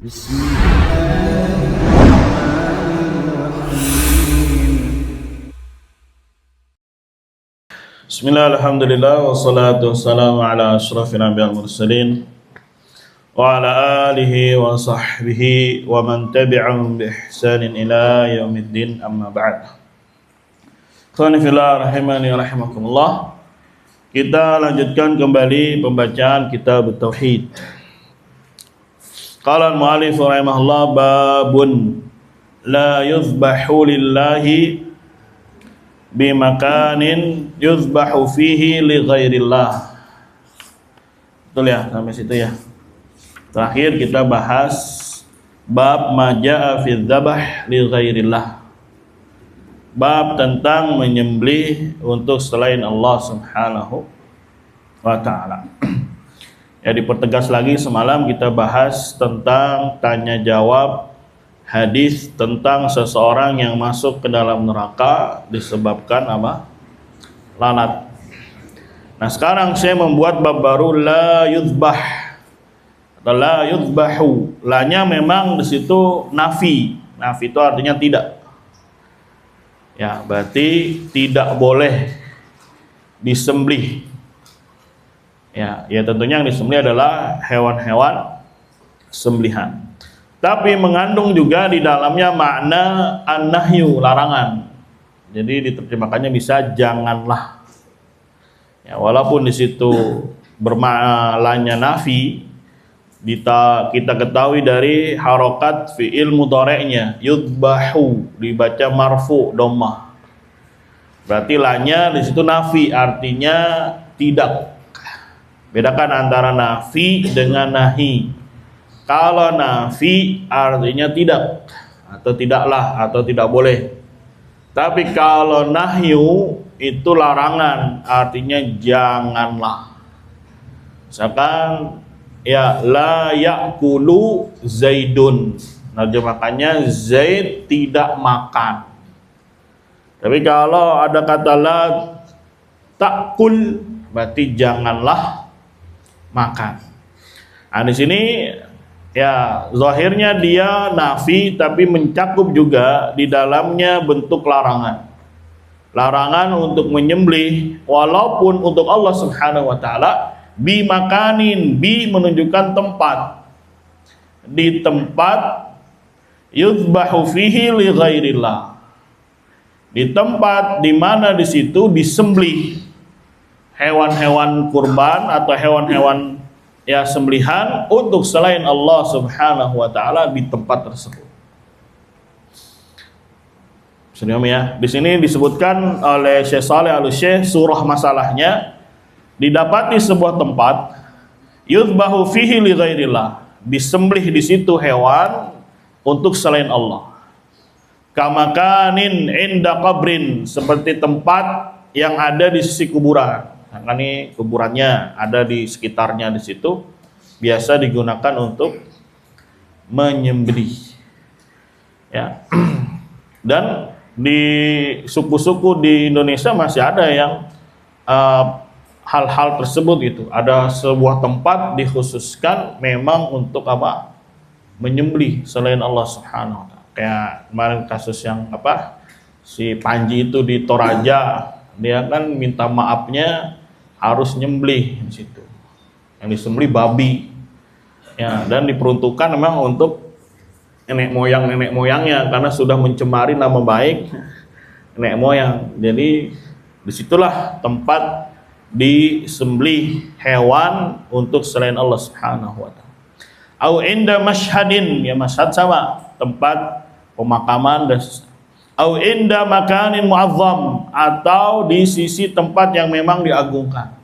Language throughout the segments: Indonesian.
Bismillah, alhamdulillah, wassalatu wassalamu ala ashrafil anbiya wal mursalin wa ala alihi wa sahbihi wa man tabi'ahum bi ihsanin ila yaumiddin, amma ba'd. Ikhwani fillah rahimani wa rahimakumullah. Kita lanjutkan kembali pembacaan kitab Tauhid. Qala al-mu'allif rahimahullah, babun la yuzbahu lillahi bimakanin yuzbahu fihi li ghairillah. Betul ya, sampai situ ya. Terakhir kita bahas bab maja'a fi dzabh li ghairillah. Bab tentang menyembelih untuk selain Allah Subhanahu wa taala. Ya, dipertegas lagi, semalam kita bahas tentang tanya jawab hadis tentang seseorang yang masuk ke dalam neraka disebabkan apa? Lanat. Nah, sekarang saya membuat bab baru, la yuzbah atau la yuzbahu. La-nya memang di situ nafi. Nafi itu artinya tidak. Ya, berarti tidak boleh disembelih. Ya tentunya yang disembelih adalah hewan-hewan sembelihan. Tapi mengandung juga di dalamnya makna an-nahyu, larangan. Jadi diterjemahkannya bisa janganlah. Ya, walaupun di situ bermaknanya nafi, kita ketahui dari harokat fi'il mudhari'nya, yudbahu dibaca marfu dhammah. Berarti lanya di situ nafi, artinya tidak. Bedakan antara nafi dengan nahi. Kalau nafi artinya tidak, atau tidaklah, atau tidak boleh. Tapi kalau nahyu itu larangan, artinya janganlah. Misalkan ya la ya'kulu Zaidun, terjemahannya Zaid tidak makan. Tapi kalau ada kata la ta'kul, berarti janganlah makan. Nah, di sini ya zahirnya dia nafi, tapi mencakup juga di dalamnya bentuk larangan. Larangan untuk menyembelih walaupun untuk Allah Subhanahu wa taala, bi makanin, bi menunjukkan tempat. Di tempat yuzbahu fihi li ghairillah. Di tempat di mana di situ disembelih hewan-hewan kurban atau hewan-hewan ya sembelihan untuk selain Allah Subhanahu wa taala di tempat tersebut. Senyum ya. Di sini disebutkan oleh Syekh Shalih Al-Syekh, surah masalahnya didapati sebuah tempat yuzbahu fihi li ghairillah, disembelih di situ hewan untuk selain Allah. Kamakanin inda qabrin, seperti tempat yang ada di sisi kuburan. Nah, ini kuburannya ada di sekitarnya, di situ biasa digunakan untuk menyembelih. Ya. Dan di suku-suku di Indonesia masih ada yang hal-hal tersebut gitu. Ada sebuah tempat dikhususkan memang untuk apa? Menyembelih selain Allah Subhanahu wa taala. Kayak kemarin kasus yang apa? Si Panji itu di Toraja, dia kan minta maafnya harus nyembelih di situ. Yang disembelih babi. Ya, dan diperuntukkan memang untuk nenek moyangnya, karena sudah mencemari nama baik nenek moyang. Jadi disitulah tempat disembelih hewan untuk selain Allah Subhanahu wa taala. Au inda mashhadin, ya mashhad sama tempat pemakaman, dan au inda makanin mu'azzam, atau di sisi tempat yang memang diagungkan.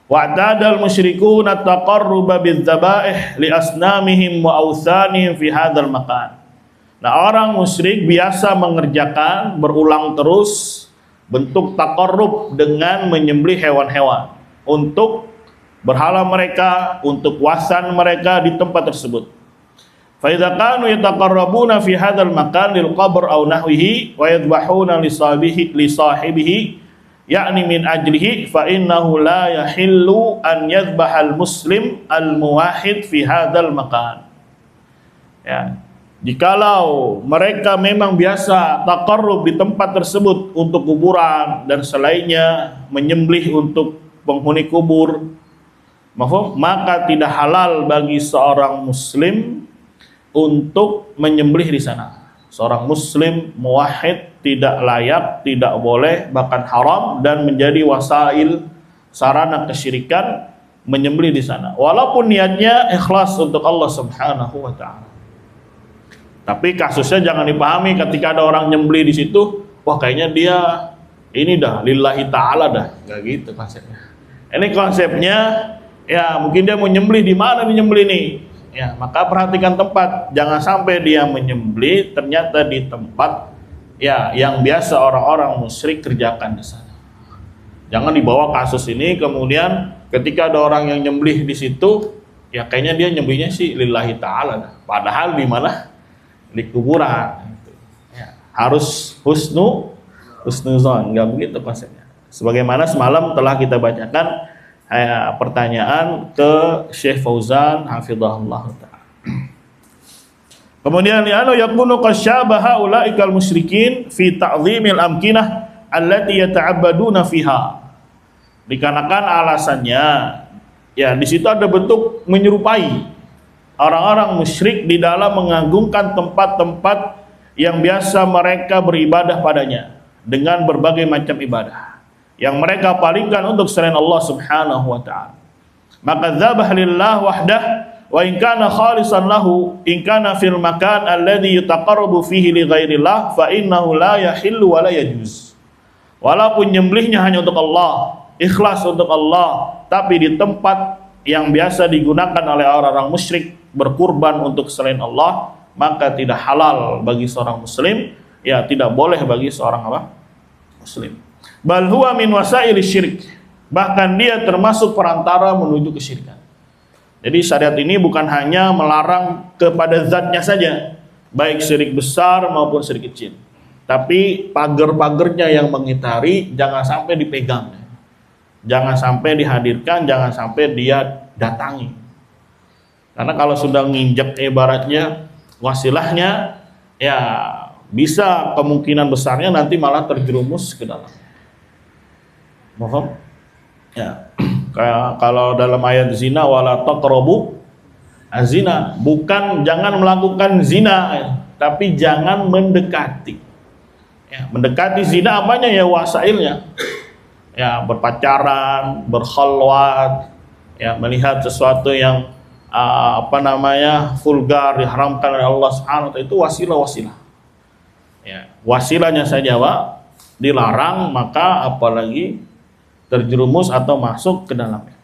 Wa'tadal musyrikun at-taqarruba bidz-dzabaih li asnamihim wa awthanihim fi hadzal makan. Nah, orang musyrik biasa mengerjakan berulang terus bentuk taqarrub dengan menyembelih hewan-hewan untuk berhala mereka, untuk wasan mereka di tempat tersebut. Fa idza kanu yataqarrabuna fi hadzal makan lil qabr aw nahwihi wa yadhbahuna li sahibihi yakni min ajlihi, fa innahu la yahillu an yadhbahal muslim al muwahhid fi hadzal makan. Ya, jikalau mereka memang biasa taqarrub di tempat tersebut untuk kuburan dan selainnya, menyembelih untuk penghuni kubur, maka tidak halal bagi seorang muslim untuk menyembelih di sana. Seorang muslim muwahhid tidak layak, tidak boleh, bahkan haram dan menjadi wasail sarana kesyirikan menyembelih di sana. Walaupun niatnya ikhlas untuk Allah Subhanahu wa taala. Tapi kasusnya jangan dipahami ketika ada orang nyembelih di situ, wah kayaknya dia ini dah lillahi ta'ala dah. Enggak gitu konsepnya. Ini konsepnya ya mungkin dia mau nyembelih di mana nih nyembelih nih. Ya, maka perhatikan tempat. Jangan sampai dia menyembelih ternyata di tempat ya yang biasa orang-orang musyrik kerjakan di sana. Jangan dibawa kasus ini kemudian ketika ada orang yang nyembelih di situ, ya kayaknya dia nyembelihnya sih lillahi ta'ala dah. Padahal di mana? Di kuburan. Ya, harus husnuzon, nggak begitu konsepnya. Sebagaimana semalam telah kita bacakan pertanyaan ke Syekh Fauzan hafizahullah ta'ala. Kemudian li'anna yakunu qasyabaha ulaikal musyrikin fi ta'zimil amkinah allati yata'abbaduna fiha. Dikarenakan alasannya ya di situ ada bentuk menyerupai orang-orang musyrik di dalam mengagungkan tempat-tempat yang biasa mereka beribadah padanya dengan berbagai macam ibadah yang mereka palingkan untuk selain Allah Subhanahu wa taala. Maka dzabah lillah wahdah wa in kana khalisan lahu in kana fil makan alladhi yutaqarrabu fihi li ghairillah fa innahu la yahillu wa la yajuz. Walaupun nyembelihnya hanya untuk Allah, ikhlas untuk Allah, tapi di tempat yang biasa digunakan oleh orang-orang musyrik berkurban untuk selain Allah, maka tidak halal bagi seorang muslim, ya tidak boleh bagi seorang muslim. Bal huwa min wasaili syirik. Bahkan dia termasuk perantara menuju kesyirikan. Jadi syariat ini bukan hanya melarang kepada zatnya saja, baik syirik besar maupun syirik kecil. Tapi pagar-pagarnya yang mengitari jangan sampai dipegang. Jangan sampai dihadirkan, jangan sampai dia datangi. Karena kalau sudah nginjek ibaratnya wasilahnya, ya bisa kemungkinan besarnya nanti malah terjerumus ke dalam. Mohon. Ya. Kayak kalau dalam ayat zina wala taqrabu azina, bukan jangan melakukan zina, tapi jangan mendekati. Ya, mendekati zina apanya ya wasailnya. Ya, berpacaran, berkhalwat, ya melihat sesuatu yang vulgar diharamkan oleh Allah Subhanahu wa taala, itu wasilah-wasilah. Ya, wasilahnya saja Pak dilarang, maka apalagi terjerumus atau masuk ke dalamnya.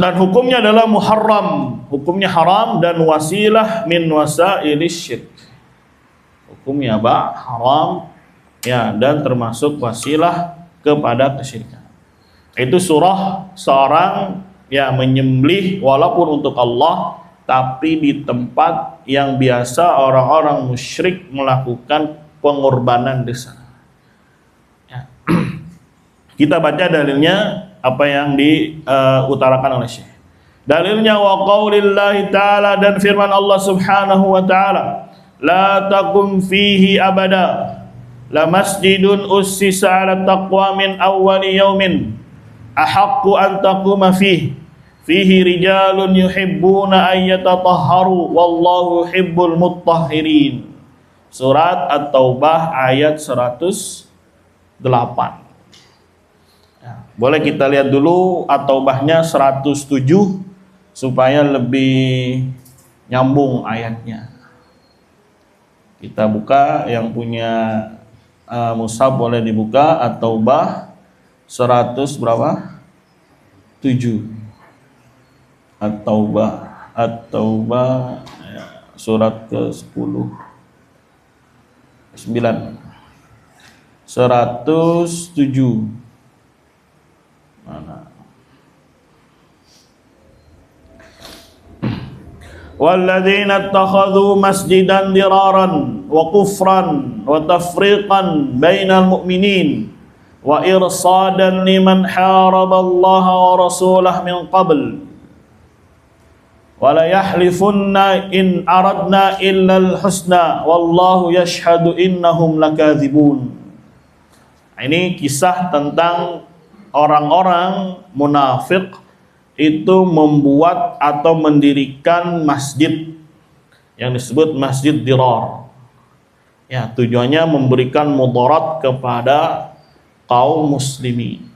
Dan hukumnya adalah muharram, hukumnya haram dan wasilah min wasailis syirk. Hukumnya Pak haram ya dan termasuk wasilah kepada kesyirikan. Itu surah seorang ya menyembelih walaupun untuk Allah, tapi di tempat yang biasa orang-orang musyrik melakukan pengorbanan di sana. Ya. Kita baca dalilnya apa yang diutarakan oleh Syekh. Dalilnya wa qaulillahi ta'ala, dan firman Allah Subhanahu wa ta'ala, la taqum fihi abada la masjidun ussisa 'ala taqwa min awwali yaumin ahaqqu an taquma fihi rijalun yuhibbuna an yatatahharu wallahu yuhibbul mutahhirin. Surat At-Taubah ayat 108. Ya, boleh kita lihat dulu At-Taubahnya 107 supaya lebih nyambung ayatnya. Kita buka, yang punya mushaf boleh dibuka At-Taubah 100 berapa? 7. At-Taubah ya, surat ke-10 9 107. Mana? Walladzina ittakhadhu masjidan diraran wa kufran wa tafriqan bainal mu'minin wa irsadan liman haraballaha wa rasulahu min qabl Wala yahlifunna in aradna illal husna wallahu yashhadu innahum lakadzibun. Ini kisah tentang orang-orang munafik itu membuat atau mendirikan masjid yang disebut Masjid Dirar. Ya, tujuannya memberikan mudarat kepada kaum muslimin.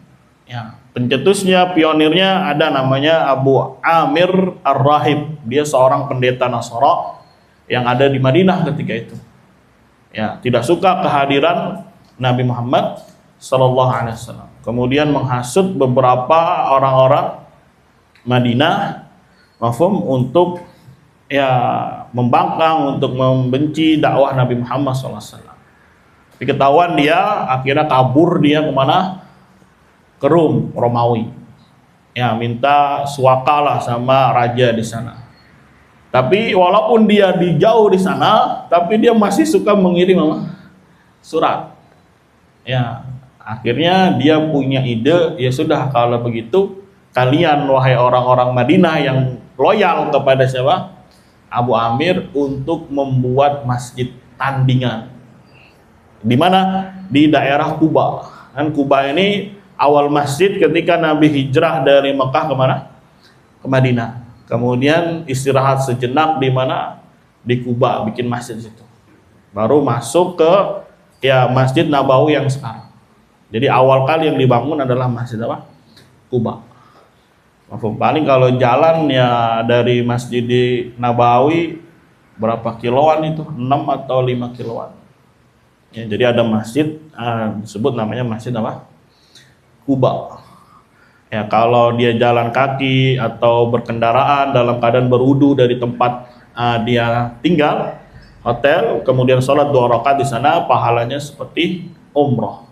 Ya, pencetusnya, pionirnya ada namanya Abu Amir Ar-Rahib. Dia seorang pendeta Nasara yang ada di Madinah ketika itu. Ya, tidak suka kehadiran Nabi Muhammad sallallahu alaihi wasallam. Kemudian menghasut beberapa orang-orang Madinah, mafhum, untuk ya membangkang, untuk membenci dakwah Nabi Muhammad SAW. Diketahuan dia, akhirnya kabur dia kemana? Ke Rum, Romawi. Ya, minta suaka sama raja di sana. Tapi walaupun dia jauh di sana, tapi dia masih suka mengirim surat. Ya, akhirnya dia punya ide, ya sudah kalau begitu kalian wahai orang-orang Madinah yang loyal kepada siapa? Abu Amir, untuk membuat masjid tandingan. Di mana? Di daerah Kuba. Dan Kuba ini awal masjid ketika Nabi hijrah dari Mekah ke mana? Ke Madinah. Kemudian istirahat sejenak di mana? Di Kuba, bikin masjid situ. Baru masuk ke ya Masjid Nabawi yang sekarang. Jadi awal kali yang dibangun adalah masjid apa? Kuba. Paling kalau jalan ya dari Masjid Nabawi berapa kiloan itu? 6 atau 5 kiloan. Ya, jadi ada masjid disebut namanya Masjid apa? Kuba. Ya, kalau dia jalan kaki atau berkendaraan dalam keadaan berwudu dari tempat dia tinggal, hotel, kemudian sholat 2 rakaat di sana, pahalanya seperti umroh.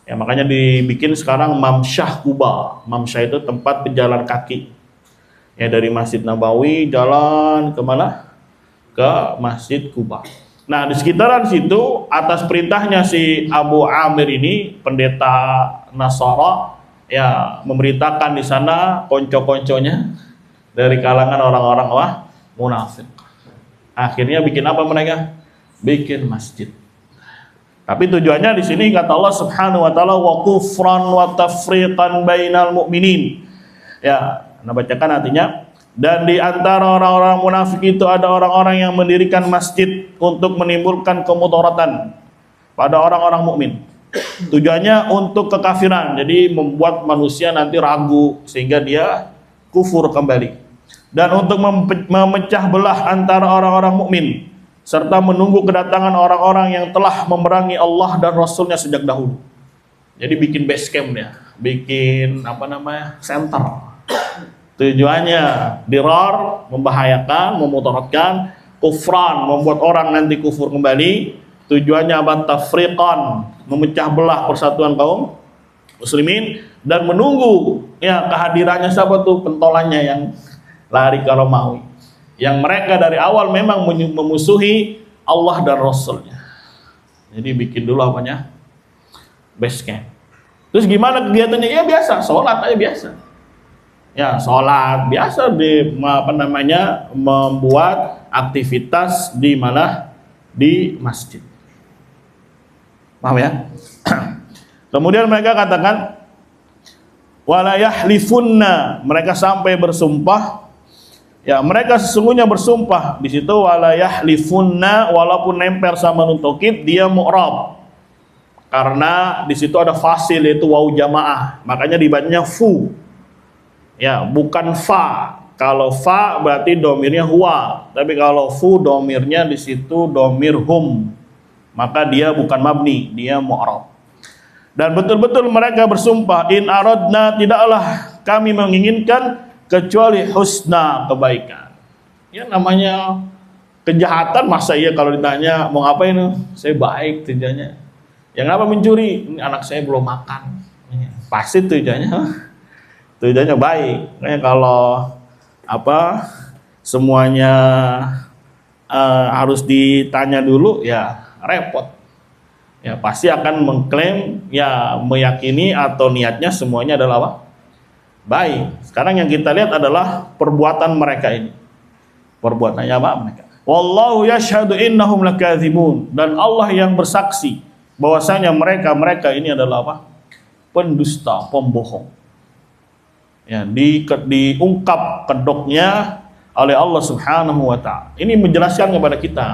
Ya, makanya dibikin sekarang Mamsyah Kuba. Mamsyah itu tempat pejalan kaki. Ya, dari Masjid Nabawi jalan ke mana? Ke Masjid Kuba. Nah, di sekitaran situ atas perintahnya si Abu Amir ini, pendeta Nasara, ya memberitakan di sana konco-konconya dari kalangan orang-orang munafik. Akhirnya bikin apa mereka? Bikin masjid. Tapi tujuannya di sini kata Allah Subhanahu wa taala wa kufran wa tafriqan bainal mu'minin. Ya, Anda bacakan artinya, dan di antara orang-orang munafik itu ada orang-orang yang mendirikan masjid untuk menimbulkan kemudaratan pada orang-orang mukmin. Tujuannya untuk kekafiran. Jadi membuat manusia nanti ragu sehingga dia kufur kembali. Dan untuk memecah belah antara orang-orang mukmin, serta menunggu kedatangan orang-orang yang telah memerangi Allah dan Rasulnya sejak dahulu. Jadi bikin base camp ya, bikin center. Tujuannya dirar, membahayakan, memudaratkan, kufran, membuat orang nanti kufur kembali. Tujuannya tafriqan, memecah belah persatuan kaum muslimin, dan menunggu ya kehadirannya siapa tuh pentolannya yang lari ke Romawi. Yang mereka dari awal memang memusuhi Allah dan Rasulnya. Jadi bikin dulu base camp. Terus gimana kegiatannya? Ya biasa, sholat aja biasa. Ya sholat biasa, membuat aktivitas di mana? Di masjid. Paham ya? Kemudian mereka katakan wala yahlifunna, mereka sampai bersumpah. Ya, mereka sesungguhnya bersumpah. Di situ wala yahlifunna, walaupun nempel sama nun taukid, dia mu'rab. Karena di situ ada fasil, yaitu waw jamaah. Makanya dibacanya fu. Ya, bukan fa. Kalau fa berarti domirnya huwa. Tapi kalau fu domirnya di situ domir hum. Maka dia bukan mabni, dia mu'rab. Dan betul-betul mereka bersumpah, in aradna, tidaklah kami menginginkan kecuali husna, kebaikan. Ya namanya kejahatan, masa iya kalau ditanya mau ngapain? Saya baik tujuannya. Yang apa mencuri? Ini anak saya belum makan. Pasti tujuannya baik. Makanya kalau semuanya harus ditanya dulu, ya repot. Ya pasti akan mengklaim, ya meyakini atau niatnya semuanya adalah baik. Sekarang yang kita lihat adalah perbuatan mereka ini. perbuatannya apa mereka. Wallahu yashhadu innahum lakadzibun, dan Allah yang bersaksi bahwasanya mereka ini adalah apa? Pendusta, pembohong. Ya, diungkap kedoknya oleh Allah Subhanahu wa taala. Ini menjelaskan kepada kita,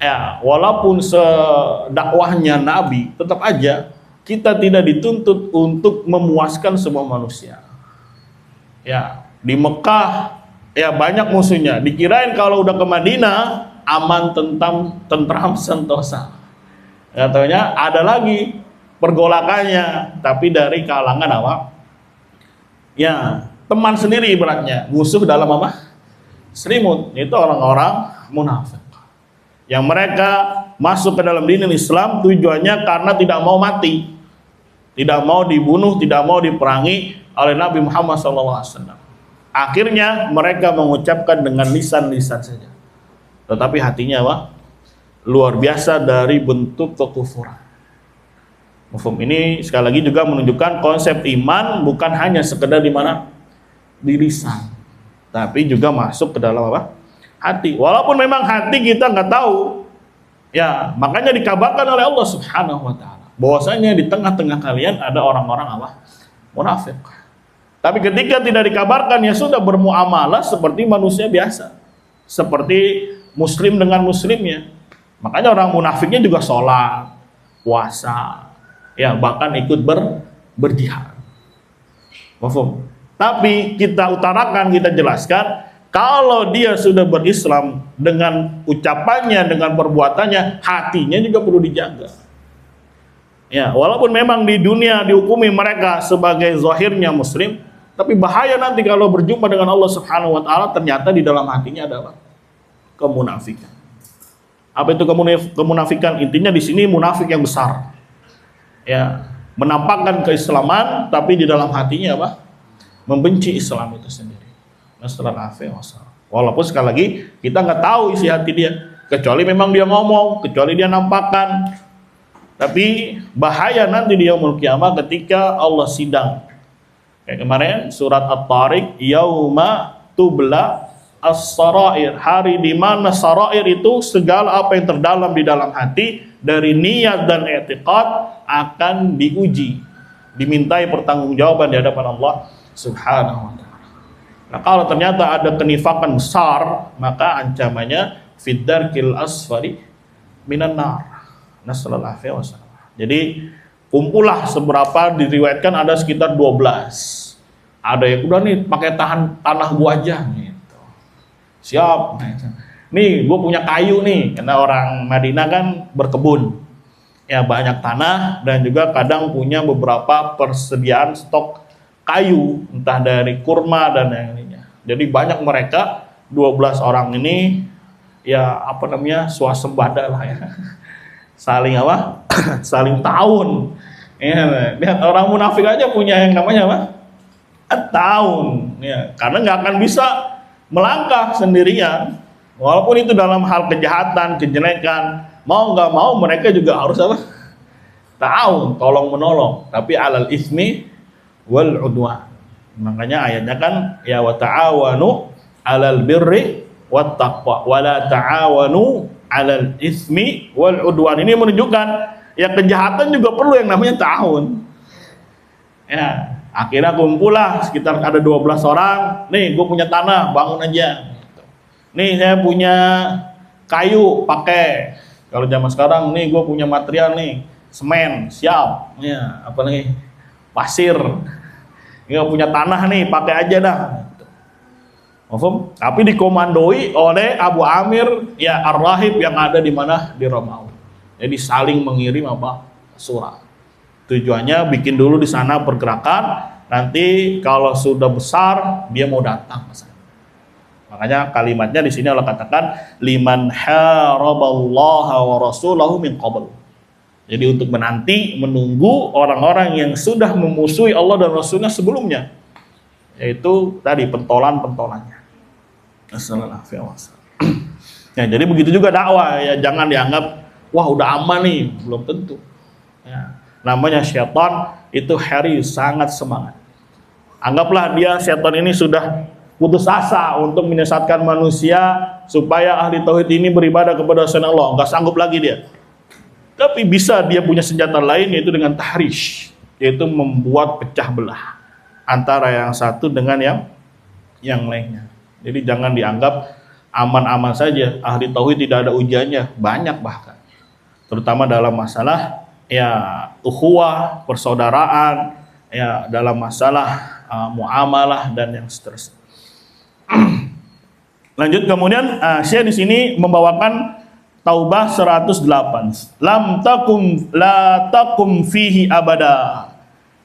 ya, walaupun sedakwahnya Nabi, tetap aja kita tidak dituntut untuk memuaskan semua manusia. Ya, di Mekah ya banyak musuhnya. Dikirain kalau udah ke Madinah aman, tentram, sentosa. Ya, taunya ada lagi pergolakannya, tapi dari kalangan apa? Ya, teman sendiri ibaratnya, musuh dalam apa? Selimut. Itu orang-orang munafik. Yang mereka masuk ke dalam dinul Islam tujuannya karena tidak mau mati, tidak mau dibunuh, tidak mau diperangi oleh Nabi Muhammad SAW. Akhirnya mereka mengucapkan dengan lisan-lisan saja, tetapi hatinya apa? Luar biasa dari bentuk kekufuran. Ini sekali lagi juga menunjukkan konsep iman bukan hanya sekedar di mana? Di lisan, tapi juga masuk ke dalam apa? Hati. Walaupun memang hati kita nggak tahu, ya makanya dikabarkan oleh Allah Subhanahu wa taala bahwasanya di tengah-tengah kalian ada orang-orang apa? Munafik. Tapi ketika tidak dikabarkan, ya sudah bermuamalah seperti manusia biasa, seperti muslim dengan muslimnya. Makanya orang munafiknya juga sholat, puasa, ya bahkan ikut berjihad. Mafhum? Tapi kita utarakan, kita jelaskan, kalau dia sudah berislam dengan ucapannya, dengan perbuatannya, hatinya juga perlu dijaga. Ya, walaupun memang di dunia dihukumi mereka sebagai zahirnya muslim, tapi bahaya nanti kalau berjumpa dengan Allah Subhanahu wa taala ternyata di dalam hatinya ada apa? Kemunafikan. Apa itu kemunafikan? Intinya di sini munafik yang besar. Ya, menampakkan keislaman tapi di dalam hatinya apa? Membenci Islam itu sendiri. Walaupun sekali lagi kita nggak tahu isi hati dia, kecuali memang dia ngomong, kecuali dia nampakkan. Tapi bahaya nanti di yaumul kiamah ketika Allah sidang. Kayak kemarin surat At-Tariq, yauma tubla as-sarair, hari di mana sarair itu segala apa yang terdalam di dalam hati dari niat dan i'tiqad akan diuji, dimintai pertanggungjawaban di hadapan Allah Subhanahu wa taala. Nah, kalau ternyata ada kenifakan besar, maka ancamannya fid-darkil asfali minan nar. Nasallallahu alaihi wasallam. Jadi kumpullah seberapa, diriwayatkan ada sekitar 12. Ada yang udah nih pakai tanah gua aja gitu. Siap. Nih, gue punya kayu nih, karena orang Madinah kan berkebun. Ya banyak tanah dan juga kadang punya beberapa persediaan stok kayu, entah dari kurma dan yang lainnya. Jadi banyak mereka 12 orang ini ya apa namanya? Swasembada lah ya. Saling apa? Saling tahun. Ya, lihat orang munafik aja punya yang namanya apa? Tahun. Ya, karena nggak akan bisa melangkah sendirian. Walaupun itu dalam hal kejahatan, kejelekan, mau nggak mau mereka juga harus apa? Tahun, tolong menolong. Tapi alal ismi wal udwan. Makanya ayatnya kan ya wa ta'awanu alal birri wat taqwa wa la ta'awanu alal ismi wal udwan. Ini menunjukkan ya kejahatan juga perlu yang namanya tahun. Ya, akhirnya kumpullah sekitar ada 12 orang. Nih, gue punya tanah, bangun aja. Nih, saya punya kayu, pakai. Kalau zaman sekarang, nih gue punya material nih, semen, siap. Ya, apa lagi? Pasir. Gue punya tanah nih, pakai aja dah. Tapi dikomandoi oleh Abu Amir ya Ar-Rahib yang ada di mana? Di Romawi. Jadi saling mengirim apa? Surat. Tujuannya bikin dulu di sana pergerakan. Nanti kalau sudah besar dia mau datang ke sana. Makanya kalimatnya di sini Allah katakan liman haraballaha wa rasulahu min qabl. Jadi untuk menanti, menunggu orang-orang yang sudah memusuhi Allah dan Rasulnya sebelumnya, yaitu tadi pentolan-pentolannya. Ya, jadi begitu juga dakwah ya, jangan dianggap wah udah aman nih, belum tentu. Ya, namanya syaitan itu hari sangat semangat. Anggaplah dia syaitan ini sudah putus asa untuk menyesatkan manusia supaya ahli tauhid ini beribadah kepada selain Allah, nggak sanggup lagi dia. Tapi bisa dia punya senjata lain, yaitu dengan tahrish, yaitu membuat pecah belah antara yang satu dengan yang lainnya. Jadi jangan dianggap aman-aman saja, ahli tauhid tidak ada ujiannya, banyak bahkan. Terutama dalam masalah ya ukhuwah, persaudaraan, ya dalam masalah muamalah dan yang seterusnya. Lanjut kemudian Syekh di sini membawakan Taubah 108. La takum fihi abada.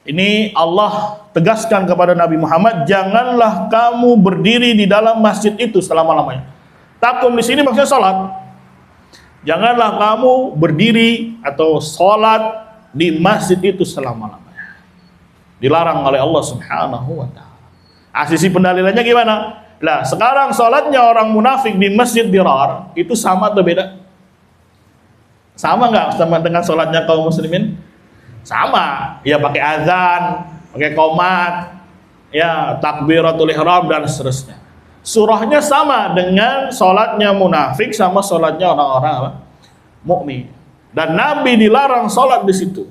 Ini Allah tegaskan kepada Nabi Muhammad, janganlah kamu berdiri di dalam masjid itu selama-lamanya. Takum di sini maksudnya salat. Janganlah kamu berdiri atau salat di masjid itu selama-lamanya. Dilarang oleh Allah Subhanahu wa taala. Sisi pendalilannya gimana? Lah, sekarang salatnya orang munafik di Masjid Dirar itu sama atau beda? Sama nggak sama dengan salatnya kaum muslimin? Sama. Ya pakai azan, pakai qomat, ya takbiratul ihram dan seterusnya. Surahnya sama dengan salatnya munafik sama salatnya orang-orang mukmin. Dan Nabi dilarang salat di situ.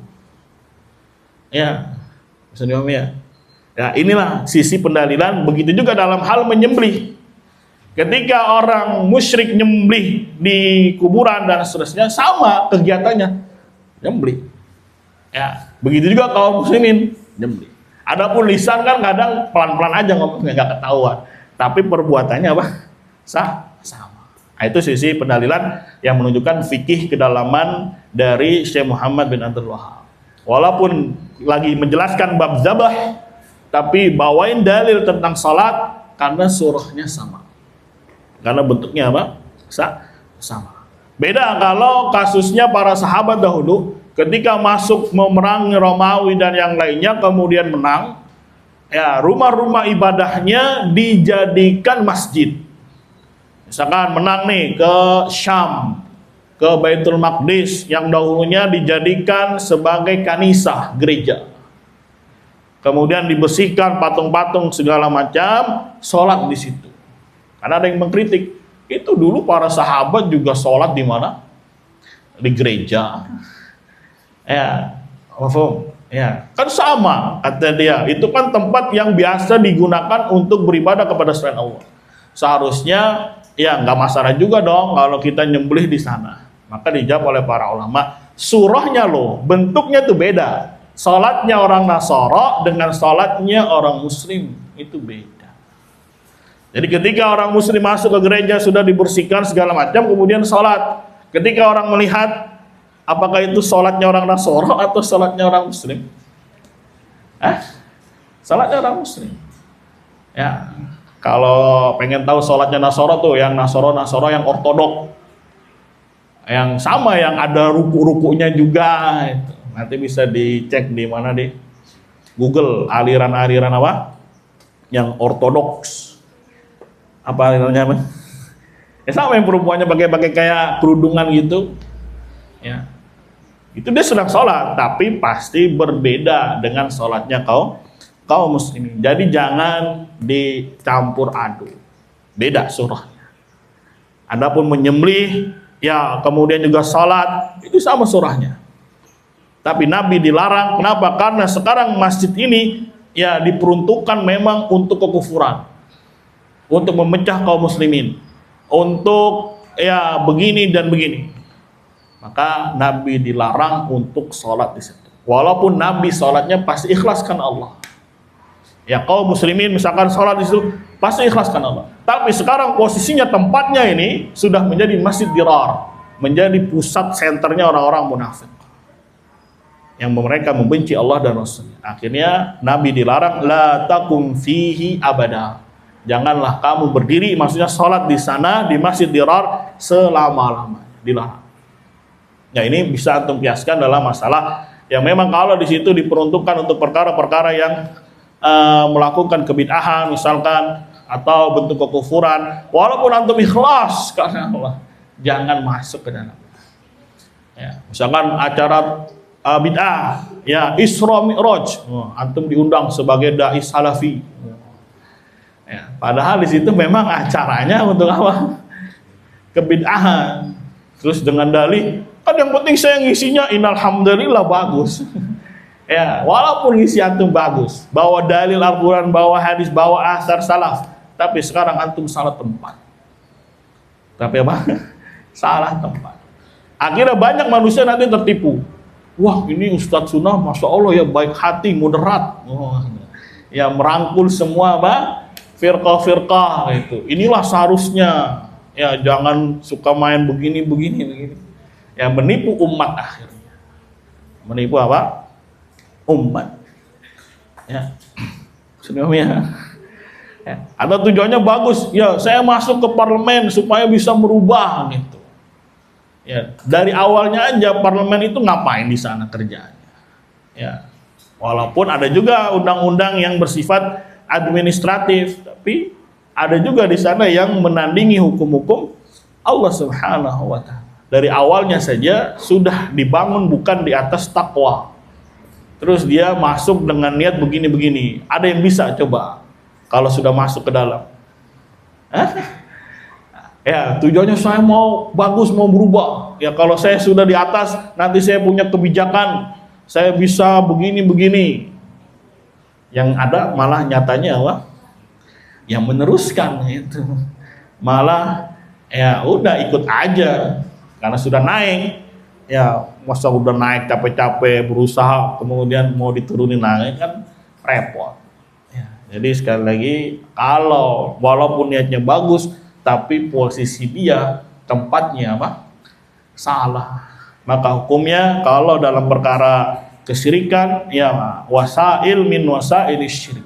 Ya. Bisa dipahami ya? Ya, inilah sisi pendalilan. Begitu juga dalam hal menyembelih. Ketika orang musyrik nyembelih di kuburan dan seterusnya, sama kegiatannya, nyembelih. Ya, begitu juga kaum muslimin nyembelih. Adapun lisan kan kadang pelan-pelan aja ngomongnya, nggak ketahuan. Tapi perbuatannya apa? Sama. Nah, itu sisi pendalilan yang menunjukkan fikih kedalaman dari Syekh Muhammad bin Abdul Wahab. Walaupun lagi menjelaskan bab zabah, tapi bawain dalil tentang salat karena surahnya sama. Karena bentuknya apa? Sama. Beda kalau kasusnya para sahabat dahulu ketika masuk memerangi Romawi dan yang lainnya kemudian menang, ya rumah-rumah ibadahnya dijadikan masjid. Misalkan menang nih ke Syam, ke Baitul Maqdis yang dahulunya dijadikan sebagai kanisah, gereja. Kemudian dibersihkan patung-patung segala macam, sholat di situ. Karena ada yang mengkritik, itu dulu para sahabat juga sholat di mana? Di gereja. Ya, ya, kan sama kata dia. Itu kan tempat yang biasa digunakan untuk beribadah kepada selain Allah. Seharusnya ya nggak masalah juga dong kalau kita nyembelih di sana. Maka dijawab oleh para ulama, surahnya loh, bentuknya tuh beda. Salatnya orang Nasara dengan salatnya orang Muslim itu beda. Jadi ketika orang Muslim masuk ke gereja sudah dibersihkan segala macam, kemudian salat. Ketika orang melihat, apakah itu salatnya orang Nasara atau salatnya orang Muslim? Salatnya orang Muslim. Ya, kalau pengen tahu salatnya Nasara tuh, yang Nasara yang ortodok, yang sama, yang ada ruku-rukunya juga. Itu. Nanti bisa dicek di mana di Google aliran-aliran apa? Yang ortodoks. Apa alirannya apa? Ya sama yang perempuannya pakai kayak kerudungan gitu. Ya. Itu dia sedang sholat, tapi pasti berbeda dengan sholatnya kaum muslimin. Jadi jangan dicampur aduk. Beda surahnya. Adapun menyembelih, ya kemudian juga sholat, itu sama surahnya. Tapi Nabi dilarang, kenapa? Karena sekarang masjid ini ya diperuntukkan memang untuk kekufuran, untuk memecah kaum muslimin, untuk ya begini dan begini. Maka Nabi dilarang untuk sholat di situ. Walaupun Nabi sholatnya pasti ikhlaskan Allah. Ya kaum muslimin misalkan sholat di situ pasti ikhlaskan Allah. Tapi sekarang posisinya tempatnya ini sudah menjadi Masjid Dirar, menjadi pusat senternya orang-orang munafik yang mereka membenci Allah dan Rasul. Akhirnya Nabi dilarang, la takum fihi abada. Janganlah kamu berdiri, maksudnya sholat di sana di Masjid Dirar selama-lamanya. Dilarang. Ya ini bisa antum kiaskan dalam masalah yang memang kalau di situ diperuntukkan untuk perkara-perkara yang melakukan kebid'ahan misalkan atau bentuk kekufuran, walaupun antum ikhlas karena Allah, jangan masuk ke dalam. Ya, misalkan acara bid'ah, ya Isra Mi'raj, antum diundang sebagai dai salafi, Ya, padahal di situ memang acaranya untuk apa? Kebid'ahan. Terus dengan dalih, kan yang penting saya ngisinya innalhamdulillah bagus. Ya, walaupun ngisi antum bagus, bawa dalil Al-Quran, bawa hadis, bawa asar salaf, tapi sekarang antum salah tempat. Tapi apa? Salah tempat. Akhirnya banyak manusia nanti tertipu. Wah, ini Ustadz Sunnah, masya Allah ya, baik hati, moderat. Oh, ya merangkul semua apa? Firqah-firqah itu. Inilah seharusnya. Ya jangan suka main begini. Ya menipu umat akhirnya. Menipu apa? Umat. Ya. Sebenarnya. Ya. Ada tujuannya bagus. Ya saya masuk ke parlemen supaya bisa merubah gitu. Ya dari awalnya aja parlemen itu ngapain di sana kerjanya? Ya. Walaupun ada juga undang-undang yang bersifat administratif, tapi ada juga di sana yang menandingi hukum-hukum Allah Subhanahu wa taala. Dari awalnya saja sudah dibangun bukan di atas takwa. Terus dia masuk dengan niat begini-begini. Ada yang bisa coba kalau sudah masuk ke dalam? Ya, tujuannya saya mau bagus, mau berubah. Ya kalau saya sudah di atas, nanti saya punya kebijakan, saya bisa begini-begini. Yang ada malah nyatanya apa? Yang meneruskan itu malah ya udah ikut aja karena sudah naik. Ya masa udah naik capek-capek berusaha kemudian mau diturunin naik kan repot. Ya, jadi sekali lagi kalau walaupun niatnya bagus tapi posisi dia tempatnya apa? Salah. Maka hukumnya kalau dalam perkara kesyirikan ya wasail min wasail syirik.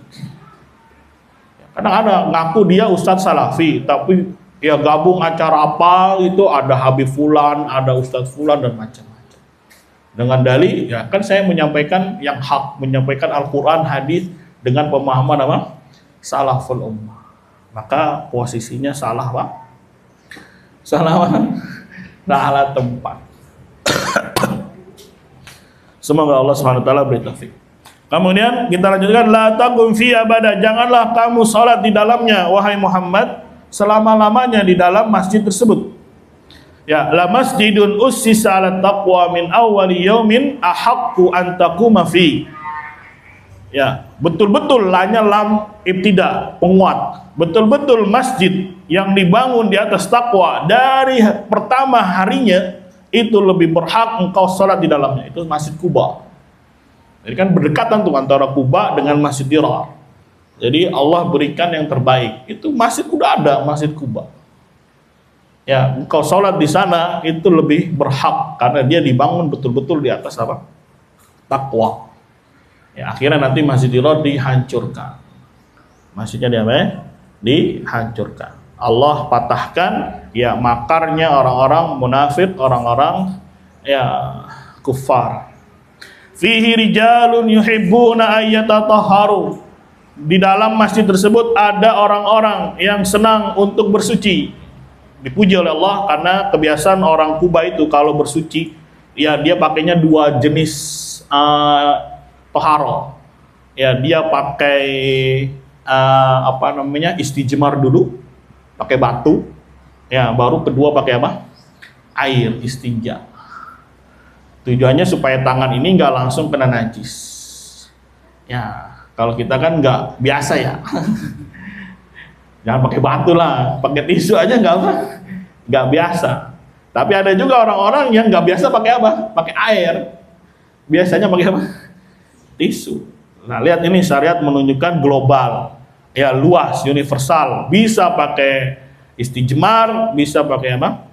Kadang ada ngaku dia Ustadz Salafi tapi ya gabung acara apa itu ada Habib Fulan, ada Ustadz Fulan dan macam-macam. Dengan dalih ya kan saya menyampaikan yang hak, menyampaikan Al-Quran, hadis dengan pemahaman apa? Salaful ummah. Maka posisinya salah Pak. Salah Pak. Salah tempat. Semoga Allah Subhanahu wa taala beri taufik. Kemudian kita lanjutkan la taqum fi abada, janganlah kamu salat di dalamnya wahai Muhammad selama-lamanya di dalam masjid tersebut. Ya, la masjidun ussisa 'ala taqwa min awwali yaumin ahaqqu an taquma fi. Ya, betul-betul lanya lam ibtida, penguat. Betul-betul masjid yang dibangun di atas takwa dari pertama harinya itu lebih berhak engkau sholat di dalamnya. Itu Masjid Quba. Jadi kan berdekatan tuh antara Quba dengan Masjid Dirar. Jadi Allah berikan yang terbaik. Itu masjid udah ada, Masjid Quba. Ya, engkau sholat di sana itu lebih berhak karena dia dibangun betul-betul di atas apa? Takwa. Ya, akhirnya nanti Masjid Dirar dihancurkan. Masjidnya dia apa? Dihancurkan. Allah patahkan ya makarnya orang-orang munafik, orang-orang ya kufar. Fihi rijalun yuhibbuna ayyatatahharu. Di dalam masjid tersebut ada orang-orang yang senang untuk bersuci. Dipuji oleh Allah karena kebiasaan orang Kuba itu kalau bersuci ya dia pakainya dua jenis toharo. Ya dia pakai istijmar dulu, pakai batu, ya baru kedua pakai apa? Air istinja. Tujuannya supaya tangan ini nggak langsung kena najis. Ya kalau kita kan nggak biasa ya, jangan pakai batu lah, pakai tisu aja nggak biasa. Tapi ada juga orang-orang yang nggak biasa pakai apa? Pakai air. Biasanya pakai apa? Tisu. Nah lihat ini syariat menunjukkan global. Ya luas, universal, bisa pakai istijmar, bisa pakai apa?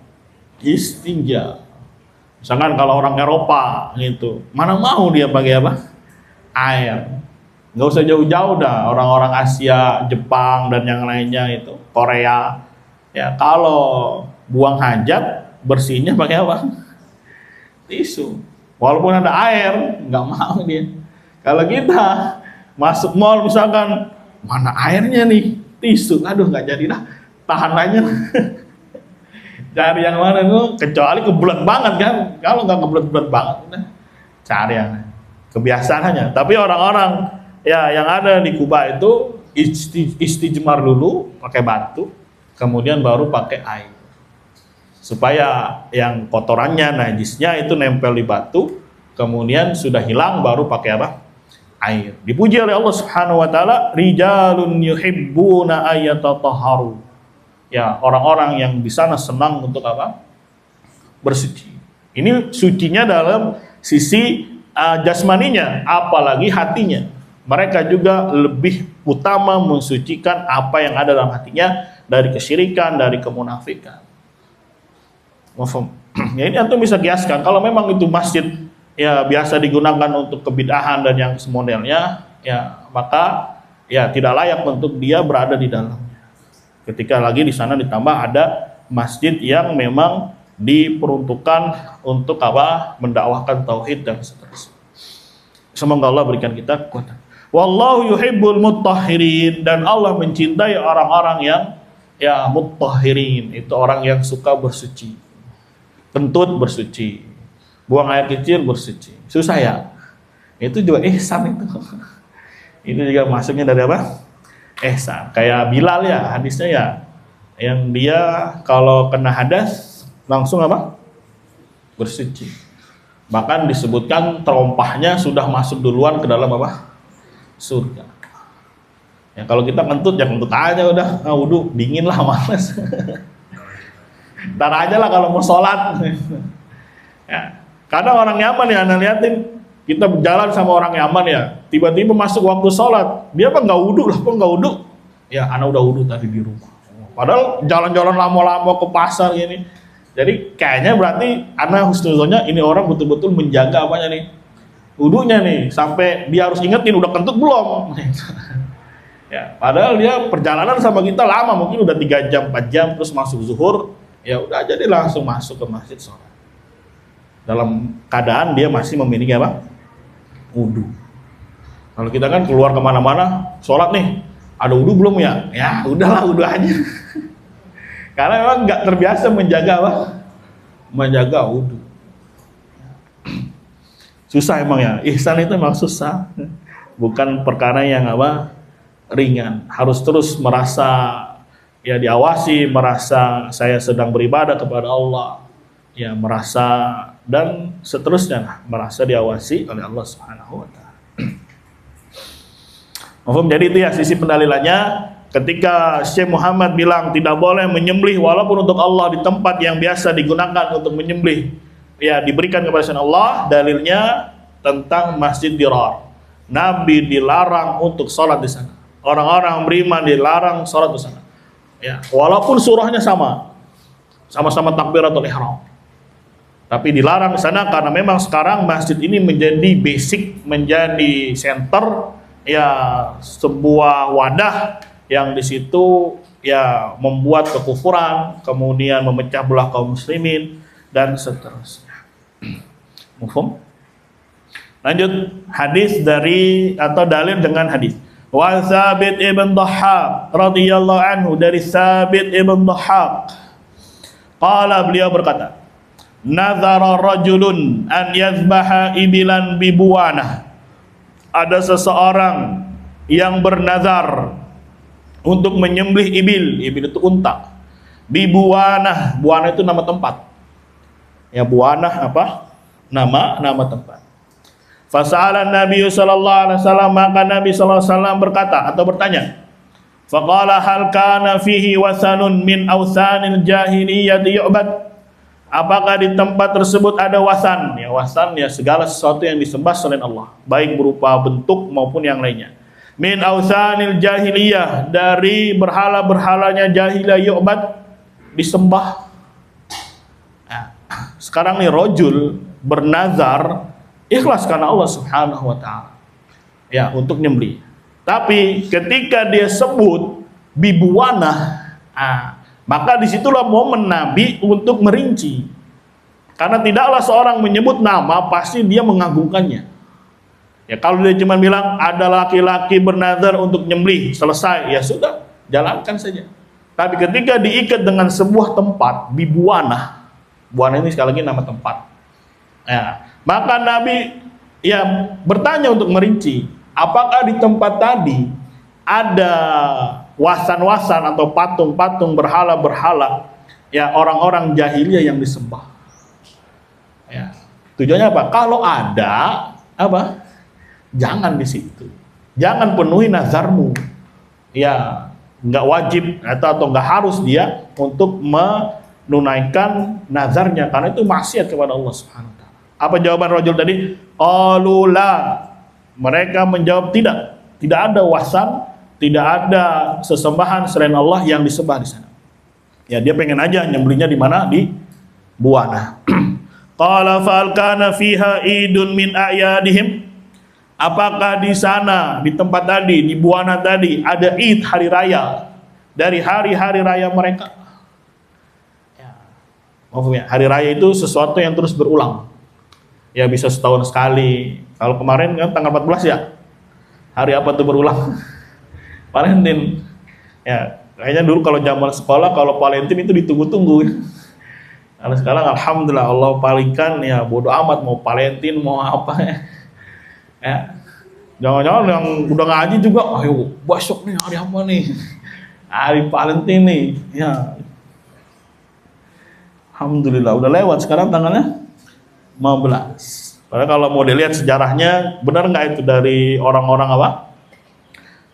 Istinja. Misalkan kalau orang Eropa gitu, mana mau dia pakai apa? Air. Nggak usah jauh-jauh dah, orang-orang Asia, Jepang dan yang lainnya itu, Korea. Ya kalau buang hajat, bersihnya pakai apa? Tisu. Walaupun ada air, nggak mau dia. Kalau kita masuk mall misalkan, mana airnya nih? Tisu, aduh nggak jadi dah, tahan aja. Cari yang mana tuh, kecuali kebelet banget kan. Kalau nggak kebelet banget, udah cari yang kebiasaannya. Tapi orang-orang ya yang ada di Kuba itu istijmar dulu pakai batu, kemudian baru pakai air. Supaya yang kotorannya, najisnya itu nempel di batu, kemudian sudah hilang baru pakai apa? Air. Dipuji oleh Allah Subhanahu wa taala, rijalun yuhibbuna ayatatahharu. Ya, orang-orang yang di sana senang untuk apa? Bersuci. Ini sucinya dalam sisi jasmaninya, apalagi hatinya. Mereka juga lebih utama mensucikan apa yang ada dalam hatinya dari kesyirikan, dari kemunafikan. Ya, ini antum bisa kiaskan kalau memang itu masjid ya biasa digunakan untuk kebid'ahan dan yang semodelnya, ya maka ya tidak layak untuk dia berada di dalamnya. Ketika lagi di sana ditambah ada masjid yang memang diperuntukkan untuk apa? Mendakwahkan tauhid dan seterusnya. Semoga Allah berikan kita kekuatan. Wallahu yuhibbul mutahhirin, dan Allah mencintai orang-orang yang ya mutahhirin, itu orang yang suka bersuci. Kentut bersuci, buang air kecil bersuci. Susah ya? Itu juga ihsan itu. Itu juga masuknya dari apa? Ihsan. Kayak Bilal ya, hadisnya ya, yang dia kalau kena hadas langsung apa? Bersuci. Bahkan disebutkan terompahnya sudah masuk duluan ke dalam apa? Surga. Ya kalau kita kentut ya kentut aja udah, wudu dingin lah, males. Ntar aja lah kalau mau sholat. Ya. Kadang orang Yaman ya, anda liatin, kita berjalan sama orang Yaman ya, tiba-tiba masuk waktu sholat, dia apa nggak wudu lah, apa nggak wudu? Ya, anak udah wudu tadi di rumah. Padahal jalan-jalan lama-lama ke pasar gini. Jadi kayaknya berarti anak husnuzonnya ini orang betul-betul menjaga apanya nih, wudunya nih, sampai dia harus ingetin udah kentut belum. Ya, padahal dia perjalanan sama kita lama, mungkin udah 3 jam, 4 jam, terus masuk zuhur. Ya udah aja dia langsung masuk ke masjid sholat. Dalam keadaan dia masih memiliki apa? Wudu. Kalau kita kan keluar kemana-mana, sholat nih, ada wudu belum ya? Ya udahlah, wudu aja. Karena memang nggak terbiasa menjaga apa? Menjaga wudu. Susah emang ya. Ihsan itu memang susah. Bukan perkara yang apa? Ringan. Harus terus merasa ya diawasi, merasa saya sedang beribadah kepada Allah, ya merasa dan seterusnya, merasa diawasi oleh Allah Subhanahu wa taala. Jadi itu ya sisi pendalilannya. Ketika Syekh Muhammad bilang tidak boleh menyembelih walaupun untuk Allah di tempat yang biasa digunakan untuk menyembelih, ya diberikan kepada selain Allah, dalilnya tentang Masjid Dirar. Nabi dilarang untuk sholat di sana. Orang-orang beriman dilarang sholat di sana. Ya, walaupun surahnya sama-sama takbiratul ihram, tapi dilarang di sana karena memang sekarang masjid ini menjadi basic, menjadi center, ya sebuah wadah yang di situ ya membuat kekufuran, kemudian memecah belah kaum muslimin dan seterusnya. Mufhum? Lanjut hadis dari atau dalil dengan hadis. Wa Tsabit ibn Dhahhak radhiyallahu anhu, dari Tsabit ibn Dhahhak qala, beliau berkata, nazara rajulun an yazbaha ibilan bibuanah, ada seseorang yang bernazar untuk menyembelih ibil itu unta, bibuanah, buanah itu nama tempat ya, buanah apa? Nama tempat. Fasa'ala Nabi sallallahu alaihi wasallam, maka Nabi sallallahu alaihi wasallam berkata atau bertanya, faqala hal kana fihi wasanun min awsanil jahiliyyati yu'bad, apakah di tempat tersebut ada wasan? Ya wasan ya segala sesuatu yang disembah selain Allah, baik berupa bentuk maupun yang lainnya. Min awsanil jahiliyah, dari berhala-berhalanya jahiliyah, yu'bad, disembah. Nah, sekarang nih rojul bernazar ikhlas karena Allah Subhanahu wa taala, ya untuk nyembelih. Tapi ketika dia sebut bibuanah, maka disitulah momen Nabi untuk merinci. Karena tidaklah seorang menyebut nama pasti dia mengagungkannya. Ya kalau dia cuma bilang ada laki-laki bernazar untuk nyembelih, selesai, ya sudah, jalankan saja. Tapi ketika diikat dengan sebuah tempat, bibuanah, buanah ini sekali lagi nama tempat. Ya, maka Nabi ya bertanya untuk merinci, apakah di tempat tadi ada wasan-wasan atau patung-patung berhala-berhala ya orang-orang jahiliyah yang disembah. Ya. Tujuannya apa? Kalau ada apa? Jangan di situ. Jangan penuhi nazarmu. Ya, nggak wajib atau nggak harus dia untuk menunaikan nazarnya karena itu maksiat kepada Allah Subhanahu wa taala. Apa jawaban rajul tadi? Qalula. Mereka menjawab tidak. Tidak ada wasan, tidak ada sesembahan selain Allah yang disembah di sana. Ya, dia pengen aja nyembelihnya di mana? Di Buana. Qala fal kana fiha idun min a'yadihim. Apakah di sana, di tempat tadi, di Buana tadi ada Id, hari raya dari hari-hari raya mereka? Ya. Maksudnya hari raya itu sesuatu yang terus berulang. Ya bisa setahun sekali. Kalau kemarin kan tanggal 14 ya. Hari apa tuh berulang? Valentine. Ya, kayaknya dulu kalau zaman sekolah kalau Valentine itu ditunggu-tunggu. Kalau sekarang alhamdulillah Allah palingkan ya bodo amat mau Valentine mau apa ya. Ya. Jangan-jangan yang udah ngaji juga, ayo besok nih hari apa nih? Hari Valentine nih. Ya. Alhamdulillah udah lewat sekarang tanggalnya 15. Padahal kalau mau dilihat sejarahnya, benar nggak itu dari orang-orang apa?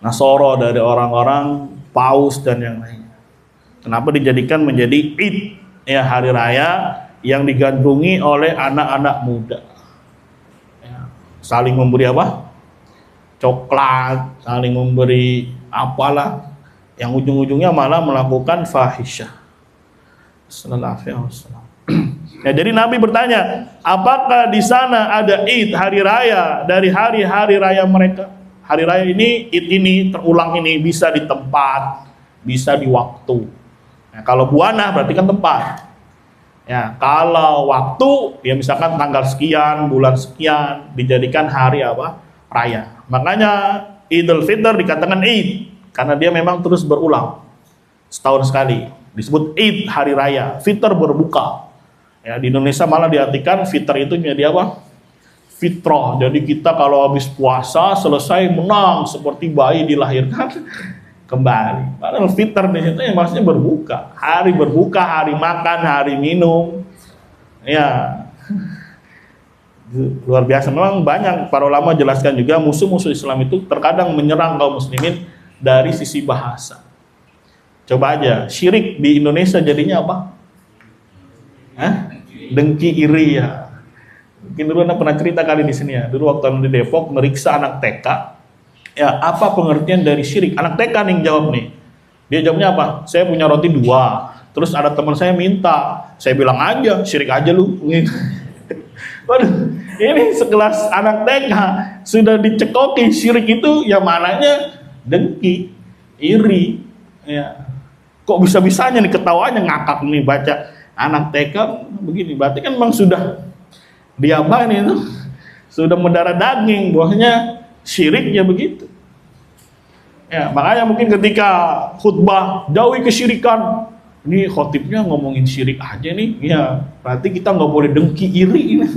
Nasoro, dari orang-orang Paus dan yang lainnya. Kenapa dijadikan menjadi Id, ya hari raya yang digandrungi oleh anak-anak muda? Ya, saling memberi apa? Coklat, saling memberi apalah, yang ujung-ujungnya malah melakukan fahisyah. Sallallahu alaihi wasallam. Ya, jadi Nabi bertanya, apakah di sana ada Id, hari raya dari hari-hari raya mereka? Hari raya ini, Id ini, terulang ini bisa di tempat, bisa di waktu. Nah, kalau Buana berarti kan tempat. Ya, kalau waktu, ya misalkan tanggal sekian, bulan sekian, dijadikan hari apa? Raya. Makanya Idul Fitr dikatakan Id, karena dia memang terus berulang. Setahun sekali. Disebut Id, hari raya. Fitr berbuka. Ya, di Indonesia malah diartikan fitr itu menjadi apa? Fitrah. Jadi kita kalau habis puasa selesai menang seperti bayi dilahirkan kembali. Padahal fitr di situ yang maksudnya berbuka. Hari berbuka, hari makan, hari minum. Ya. Luar biasa. Memang banyak para ulama jelaskan juga musuh-musuh Islam itu terkadang menyerang kaum muslimin dari sisi bahasa. Coba aja, syirik di Indonesia jadinya apa? Hah? Dengki, iri ya. Mungkin dulu Anda pernah cerita kali di sini ya. Dulu waktu di Depok meriksa anak TK. Ya, apa pengertian dari syirik? Anak TK nih jawab nih. Dia jawabnya apa? Saya punya roti 2. Terus ada teman saya minta. Saya bilang aja, syirik aja lu. Waduh, ini sekelas anak TK sudah dicekoki syirik itu ya mananya dengki, iri. Ya. Kok bisa-bisanya nih ketawanya ngakak nih baca anak TK begini, berarti kan memang sudah diapain itu, sudah mendarah daging, bahwasanya syiriknya begitu. Ya, makanya mungkin ketika khutbah jauhi kesyirikan, ini khotibnya ngomongin syirik aja nih, ya berarti kita nggak boleh dengki iri ini.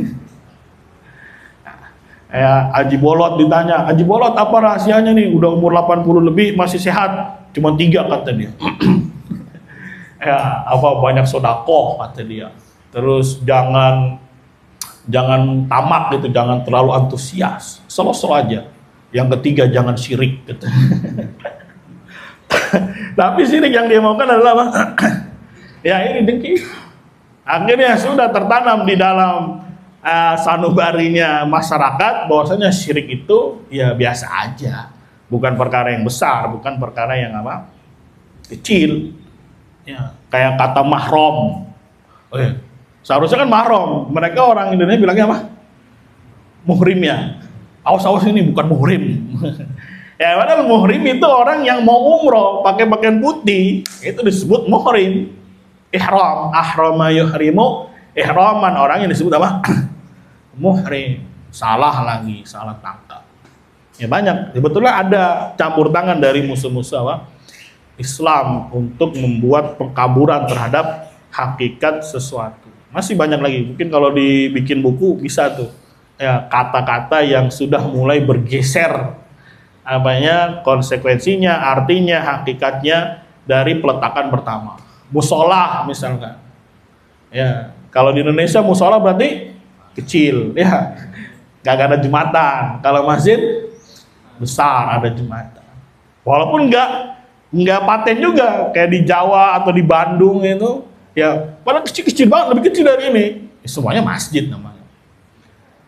Ya, Haji Bolot ditanya, Haji Bolot apa rahasianya nih, udah umur 80 lebih masih sehat, cuma 3 kata dia. Ya, apa banyak sodakoh kata dia. Terus jangan tamak gitu, jangan terlalu antusias, selo-selo aja. Yang ketiga jangan syirik gitu. Tapi syirik yang dia maukan adalah apa? Ya ini dengki. Akhirnya sudah tertanam di dalam sanubarinya masyarakat bahwasanya syirik itu ya biasa aja, bukan perkara yang besar, bukan perkara yang apa? Kecil. Ya, kayak kata mahram. Seharusnya kan mahram. Mereka orang Indonesia bilangnya apa? Muhrim ya. Awas-awas ini bukan muhrim. Ya padahal muhrim itu orang yang mau umroh pakai pakaian putih. Itu disebut muhrim. Ihram, ahrama yuhrimu, ihraman, orang yang disebut apa? Muhrim. Salah lagi, salah tangkap. Ya banyak. Sebetulnya ada campur tangan dari musuh-musuh apa? Islam untuk membuat pengkaburan terhadap hakikat sesuatu. Masih banyak lagi. Mungkin kalau dibikin buku bisa tuh. Ya, kata-kata yang sudah mulai bergeser apanya konsekuensinya, artinya, hakikatnya dari peletakan pertama. Musola misalkan. Ya, kalau di Indonesia musola berarti kecil, ya. Gak ada jumatan. Kalau masjid besar ada jumatan. Walaupun nggak paten juga kayak di Jawa atau di Bandung itu, ya padahal kecil-kecil banget, lebih kecil dari ini. Semuanya masjid namanya.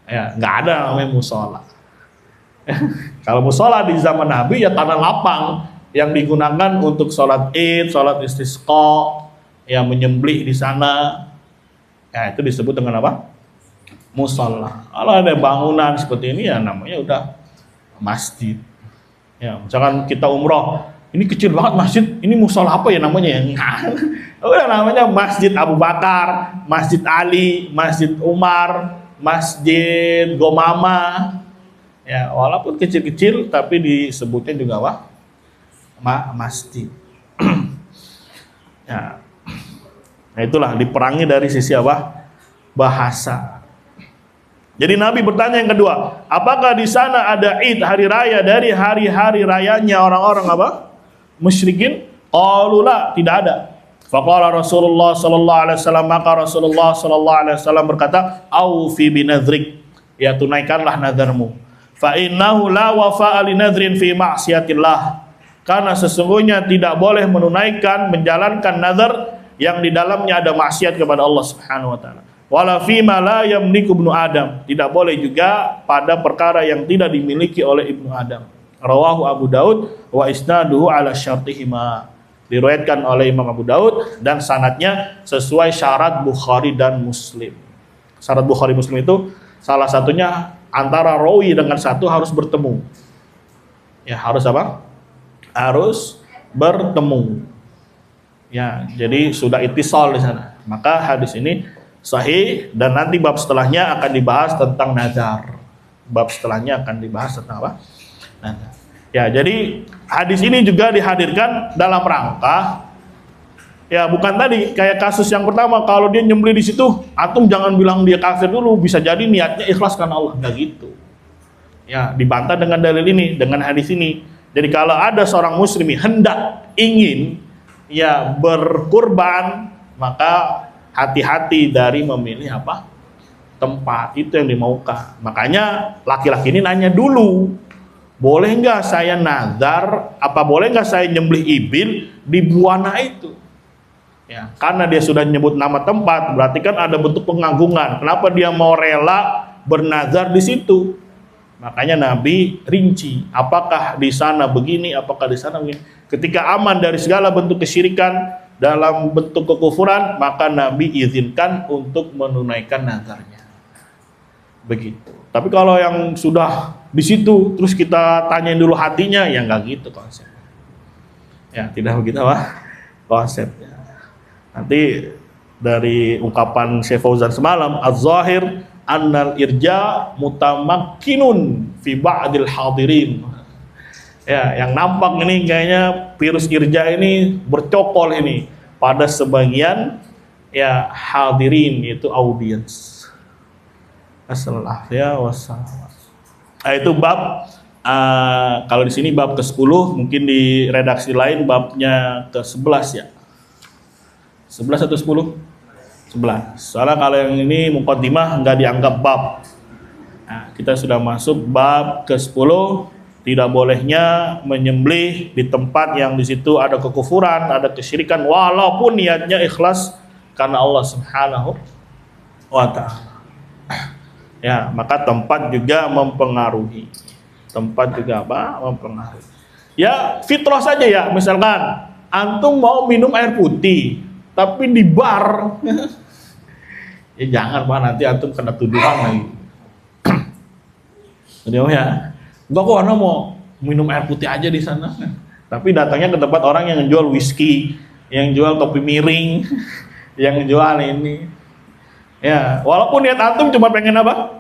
Ya, nggak ada namanya musola. Kalau musola di zaman Nabi ya tanah lapang yang digunakan untuk sholat id, sholat istisqa, yang menyembelih di sana. Ya itu disebut dengan apa? Musola. Kalau ada bangunan seperti ini ya namanya udah masjid. Ya, misalkan kita umroh, ini kecil banget masjid, ini musola apa ya namanya ya? Udah namanya Masjid Abu Bakar, Masjid Ali, Masjid Umar, Masjid Gomama. Ya, walaupun kecil-kecil tapi disebutnya juga apa? Masjid. Ya. Nah, itulah diperangi dari sisi apa? Bahasa. Jadi Nabi bertanya yang kedua, apakah di sana ada Id, hari raya dari hari-hari rayanya orang-orang apa? Musyrikin? Qalu la, tidak ada. Faqala Rasulullah sallallahu alaihi wasallam, maka Rasulullah sallallahu alaihi wasallam berkata, "Aufi binadhrik." Ya, tunaikanlah nadarmu. Fa innahu la wafa'a li nadhrin fi ma'siyatillah. Karena sesungguhnya tidak boleh menunaikan, menjalankan nazar yang di dalamnya ada maksiat kepada Allah Subhanahu wa taala. Wala fi ma la yamliku ibnu Adam. Tidak boleh juga pada perkara yang tidak dimiliki oleh ibnu Adam. Rawahu Abu Daud wa isnaduhu ala syartihima. Diriwayatkan oleh Imam Abu Daud dan sanadnya sesuai syarat Bukhari dan Muslim. Syarat Bukhari Muslim itu salah satunya antara rawi dengan satu harus bertemu. Ya, harus apa? Harus bertemu. Ya, jadi sudah ittisal di sana. Maka hadis ini sahih dan nanti bab setelahnya akan dibahas tentang nazar. Bab setelahnya akan dibahas tentang apa? Nazar. Ya, jadi hadis ini juga dihadirkan dalam rangka ya bukan tadi kayak kasus yang pertama kalau dia nyembelih di situ, antum jangan bilang dia kafir dulu, bisa jadi niatnya ikhlas karena Allah, enggak gitu. Ya, dibantah dengan dalil ini, dengan hadis ini. Jadi kalau ada seorang muslim hendak ingin ya berkurban, maka hati-hati dari memilih apa? Tempat itu yang dimaukan. Makanya laki-laki ini nanya dulu, boleh nggak saya nazar? Apa boleh nggak saya nyembelih ibil di Buana itu? Ya, karena dia sudah nyebut nama tempat, berarti kan ada bentuk pengagungan. Kenapa dia mau rela bernazar di situ? Makanya Nabi rinci, apakah di sana begini, apakah di sana begini. Ketika aman dari segala bentuk kesyirikan, dalam bentuk kekufuran, maka Nabi izinkan untuk menunaikan nazarnya. Begitu. Tapi kalau yang sudah di situ, terus kita tanyain dulu hatinya, ya nggak gitu konsepnya. Ya, tidak begitu apa konsepnya. Nanti dari ungkapan Syekh Fauzan semalam, az-zahir annal irja mutamakkinun fi ba'dil hadirin. Ya, yang nampak ini kayaknya virus irja ini bercokol ini pada sebagian ya hadirin, yaitu audiens. Assalamualaikum ya wassalam. Itu bab kalau di sini bab ke-10, mungkin di redaksi lain babnya ke-11 ya. 11 atau 10? 11. Soalnya kalau yang ini muqaddimah nggak dianggap bab. Nah, kita sudah masuk bab ke-10, tidak bolehnya menyembelih di tempat yang di situ ada kekufuran, ada kesyirikan, walaupun niatnya ikhlas karena Allah Subhanahu wa ta'ala. Ya, maka tempat juga mempengaruhi. Tempat juga apa? Mempengaruhi. Ya, fitrah saja ya. Misalkan antum mau minum air putih tapi di bar, ya jangan Pak, nanti antum kena tuduhan lagi. Jadi ya, enggak kok anak mau minum air putih aja di sana. Tapi datangnya ke tempat orang yang jual whisky, yang jual kopi miring, yang jual ini. Ya, walaupun niat antum cuma pengen apa?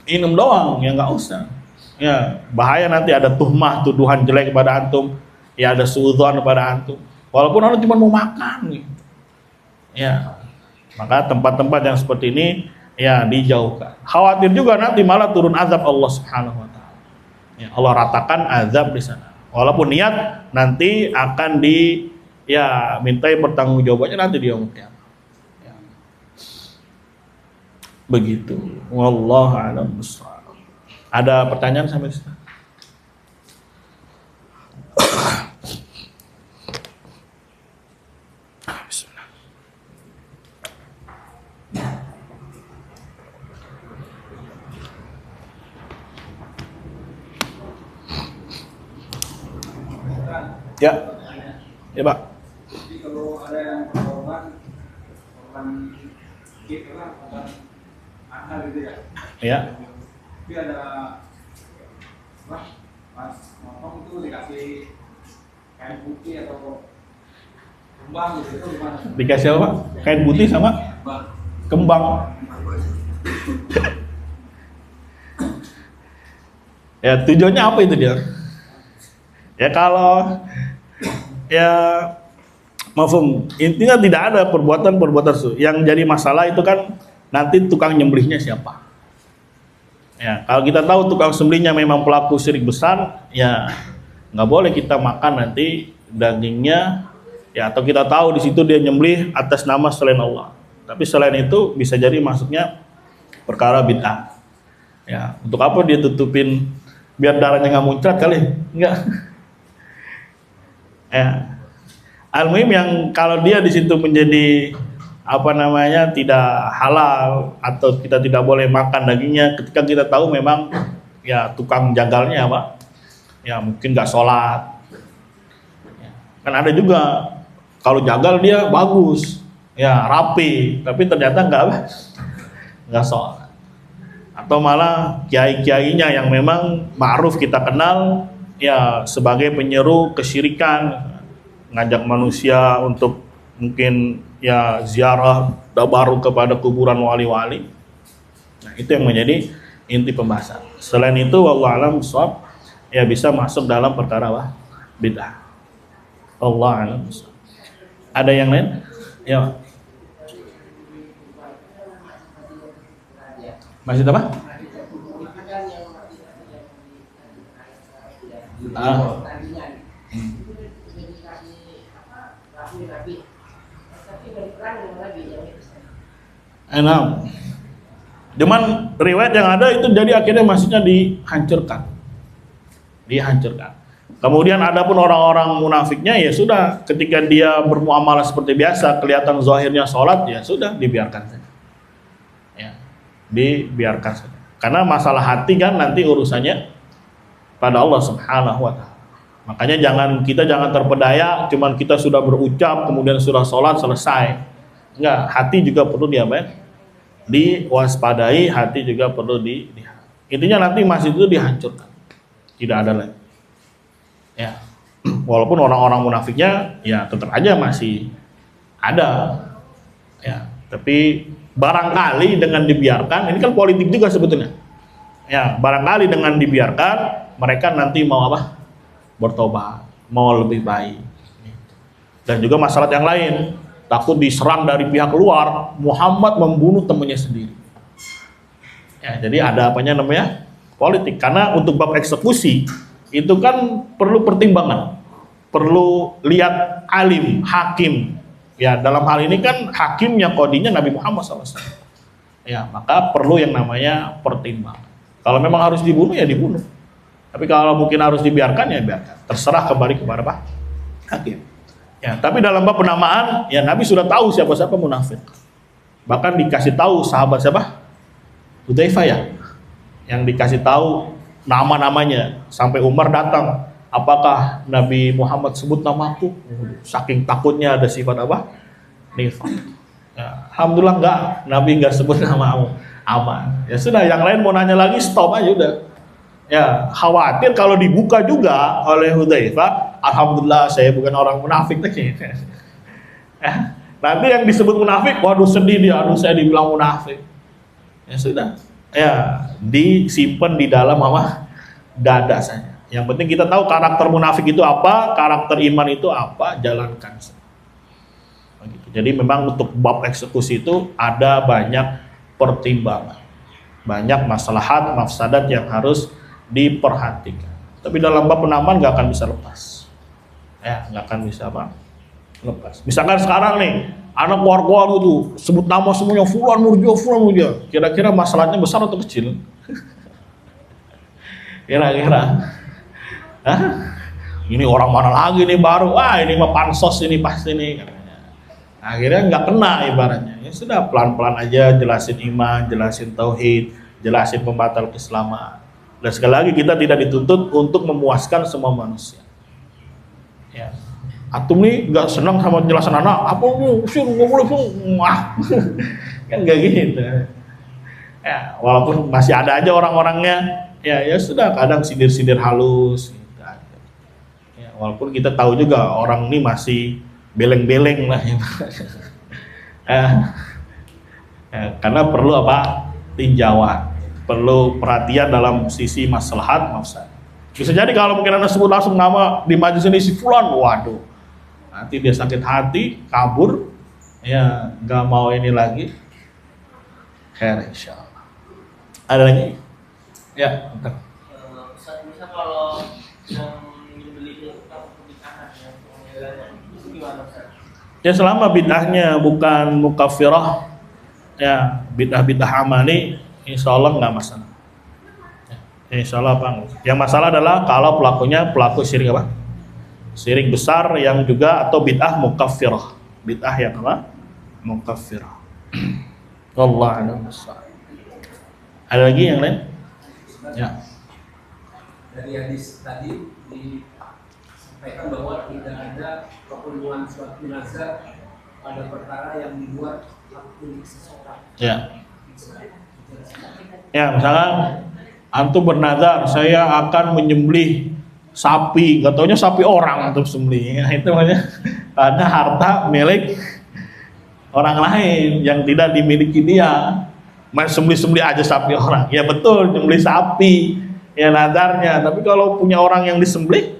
Minum doang, ya nggak usah. Ya, bahaya nanti ada tuhmah, tuduhan jelek kepada antum. Ya, ada suudzon kepada antum. Walaupun orang cuma mau makan nih. Ya, maka tempat-tempat yang seperti ini ya dijauhkan. Khawatir juga nanti malah turun azab Allah Subhanahu wa ta'ala. Ya, Allah ratakan azab di sana. Walaupun niat nanti akan mintai pertanggungjawabannya nanti di yaumul qiyamah. Ya. Begitu. Wallahu a'lam bishawab. Ada pertanyaan sampai di sana? Bismillah. Ya, ya Pak. Jadi kalau ada yang korban gitu lah, korban akal gitu ya. Ya. Tapi ada pas motong itu dikasih kain putih atau kembang gitu, itu gimana? Dikasih apa Pak? Kain putih sama kembang. Ya tujuannya apa itu dia? Ya kalau mafhum, intinya tidak ada perbuatan su. Yang jadi masalah itu kan nanti tukang nyembelihnya siapa. Ya, kalau kita tahu tukang sembelihnya memang pelaku syirik besar, ya nggak boleh kita makan nanti dagingnya, ya atau kita tahu di situ dia nyembelih atas nama selain Allah. Tapi selain itu bisa jadi masuknya perkara bid'ah. Ya, untuk apa dia tutupin biar darahnya nggak muncrat kali? Enggak. Ya. Al-muhim yang kalau dia di situ menjadi tidak halal atau kita tidak boleh makan dagingnya ketika kita tahu memang ya tukang jagalnya apa? Ya mungkin nggak sholat. Ya. Kan ada juga kalau jagal dia bagus, ya rapi, tapi ternyata nggak sholat. Atau malah kiai-kiainya yang memang ma'ruf kita kenal ya sebagai penyeru kesyirikan, ngajak manusia untuk mungkin ya ziarah baru kepada kuburan wali-wali. Nah, itu yang menjadi inti pembahasan. Selain itu wallahu a'lam bishawab, ya bisa masuk dalam perkara bid'ah. Wallahu a'lam bishawab. Ada yang lain? Ya. Masih apa? Enam. Cuman riwayat yang ada itu jadi akhirnya masjidnya dihancurkan. Kemudian ada pun orang-orang munafiknya ya sudah, ketika dia bermuamalah seperti biasa, kelihatan zahirnya sholat, ya sudah dibiarkan saja. Ya, dibiarkan saja. Karena masalah hati kan nanti urusannya pada Allah Subhanahu wa taala. Makanya kita jangan terpedaya cuman kita sudah berucap kemudian sudah sholat selesai. Enggak, hati juga perlu diwaspadai, hati juga perlu intinya nanti masjid itu dihancurkan. Tidak ada lagi. Ya. Walaupun orang-orang munafiknya ya tetap aja masih ada. Ya, tapi barangkali dengan dibiarkan, ini kan politik juga sebetulnya. Ya, barangkali dengan dibiarkan mereka nanti mau bertobat, mau lebih baik. Dan juga masalah yang lain, takut diserang dari pihak luar, Muhammad membunuh temannya sendiri. Ya, jadi ada namanya politik. Karena untuk bab eksekusi itu kan perlu pertimbangan, perlu lihat alim, hakim. Ya, dalam hal ini kan hakimnya kodinya Nabi Muhammad SAW. Ya, maka perlu yang namanya pertimbangan. Kalau memang harus dibunuh ya dibunuh. Tapi kalau mungkin harus dibiarkan ya biarkan. Terserah kembali kepada hakim. Ya, tapi dalam bab penamaan ya Nabi sudah tahu siapa-siapa munafik. Bahkan dikasih tahu sahabat siapa? Hudzaifah ya. Yang dikasih tahu nama-namanya sampai Umar datang. Apakah Nabi Muhammad sebut namaku? Saking takutnya ada sifat nifaq. Ya, alhamdulillah enggak, Nabi enggak sebut namamu. Aman. Ya sudah, yang lain mau nanya lagi stop aja udah. Ya, khawatir kalau dibuka juga oleh Hudzaifah, alhamdulillah saya bukan orang munafik lagi. Nanti yang disebut munafik, waduh sedih dia, aduh saya dibilang munafik. Ya sudah. Ya, disimpan di dalam dada saja. Yang penting kita tahu karakter munafik itu apa, karakter iman itu apa, jalankan. Jadi memang untuk bab eksekusi itu ada banyak pertimbangan, banyak maslahat, mafsadat yang harus diperhatikan. Tapi dalam bab penambahan nggak akan bisa lepas. Ya, nggak akan bisa apa? Lepas. Misalkan sekarang nih, anak keluar-keluar itu sebut nama semuanya Fulan Murja, Fulan Murja. Kira-kira masalahnya besar atau kecil? Kira-kira. Hah? Ini orang mana lagi nih baru? Wah, ini mah pansos ini pasti nih. Akhirnya nggak kena ibaratnya. Ya sudah, pelan-pelan aja jelasin iman, jelasin tauhid, jelasin pembatal keislaman. Dan sekali lagi kita tidak dituntut untuk memuaskan semua manusia. Ya. Atum nih nggak senang sama jelasan anak, apa lu usir nggak boleh wah, kan nggak gitu. Ya, walaupun masih ada aja orang-orangnya, ya sudah kadang sindir-sindir halus. Gitu. Ya, walaupun kita tahu juga orang ini masih beleng-beleng lah. Karena perlu apa? Tinjauan. Perlu perhatian dalam sisi maslahat mafsadah. Bisa jadi kalau mungkin Anda sebut langsung nama di majelis ini si Fulan, waduh, nanti dia sakit hati, kabur, ya nggak mau ini lagi. Khair insyaallah. Ada lagi? Ya, bentar. Bisa kalau yang beli itu pernikahan yang itu gimana Ustaz? Ya selama bid'ahnya bukan mukaffirah, ya bid'ah-bid'ah amali, insya Allah nggak masalah. Ya, insya Allah apa? Yang masalah adalah kalau pelakunya pelaku syirik apa? Syirik besar yang juga atau bid'ah mukaffirah. Bid'ah yang apa? Mukaffirah. Allah a'lam bishawab. Ada lagi yang lain? Ya. Dari hadis tadi disampaikan bahwa tidak ada keperluan suatu nazar pada perkara yang dibuat milik seseorang. Ya. Ya, misalkan antum bernazar saya akan menyembelih sapi, gak taunya sapi orang antum sembelih. Ya, itu namanya ada harta milik orang lain yang tidak dimiliki dia. Main sembelih-sembelih aja sapi orang. Ya betul, nyembelih sapi. Ya nadarnya, tapi kalau punya orang yang disembelih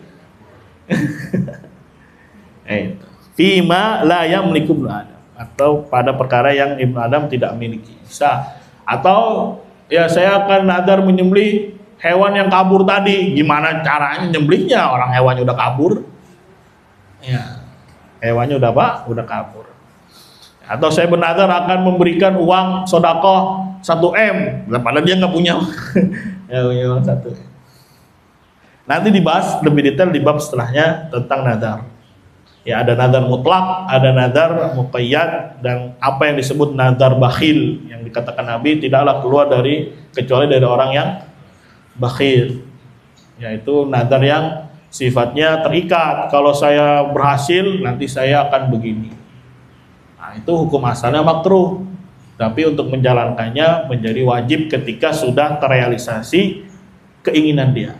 fima la yamliku ibnu Adam, atau pada perkara yang Ibnu Adam tidak miliki. Bisa. Atau ya saya akan nadar menyembelih hewan yang kabur tadi. Gimana caranya nyembelihnya? Orang hewannya udah kabur. Ya. Hewannya udah apa? Udah kabur. Atau saya bernadar akan memberikan uang sedekah 1M, padahal dia nggak punya. Ya punya uang 1M. Nanti dibahas lebih detail di bab setelahnya tentang nadar. Ya ada nadar mutlak, ada nadar muqayyad, dan apa yang disebut nadar bakhil yang dikatakan Nabi tidaklah keluar kecuali dari orang yang bakhil, yaitu nadar yang sifatnya terikat. Kalau saya berhasil nanti saya akan begini. Nah, itu hukum asalnya makruh, tapi untuk menjalankannya menjadi wajib ketika sudah terrealisasi keinginan dia.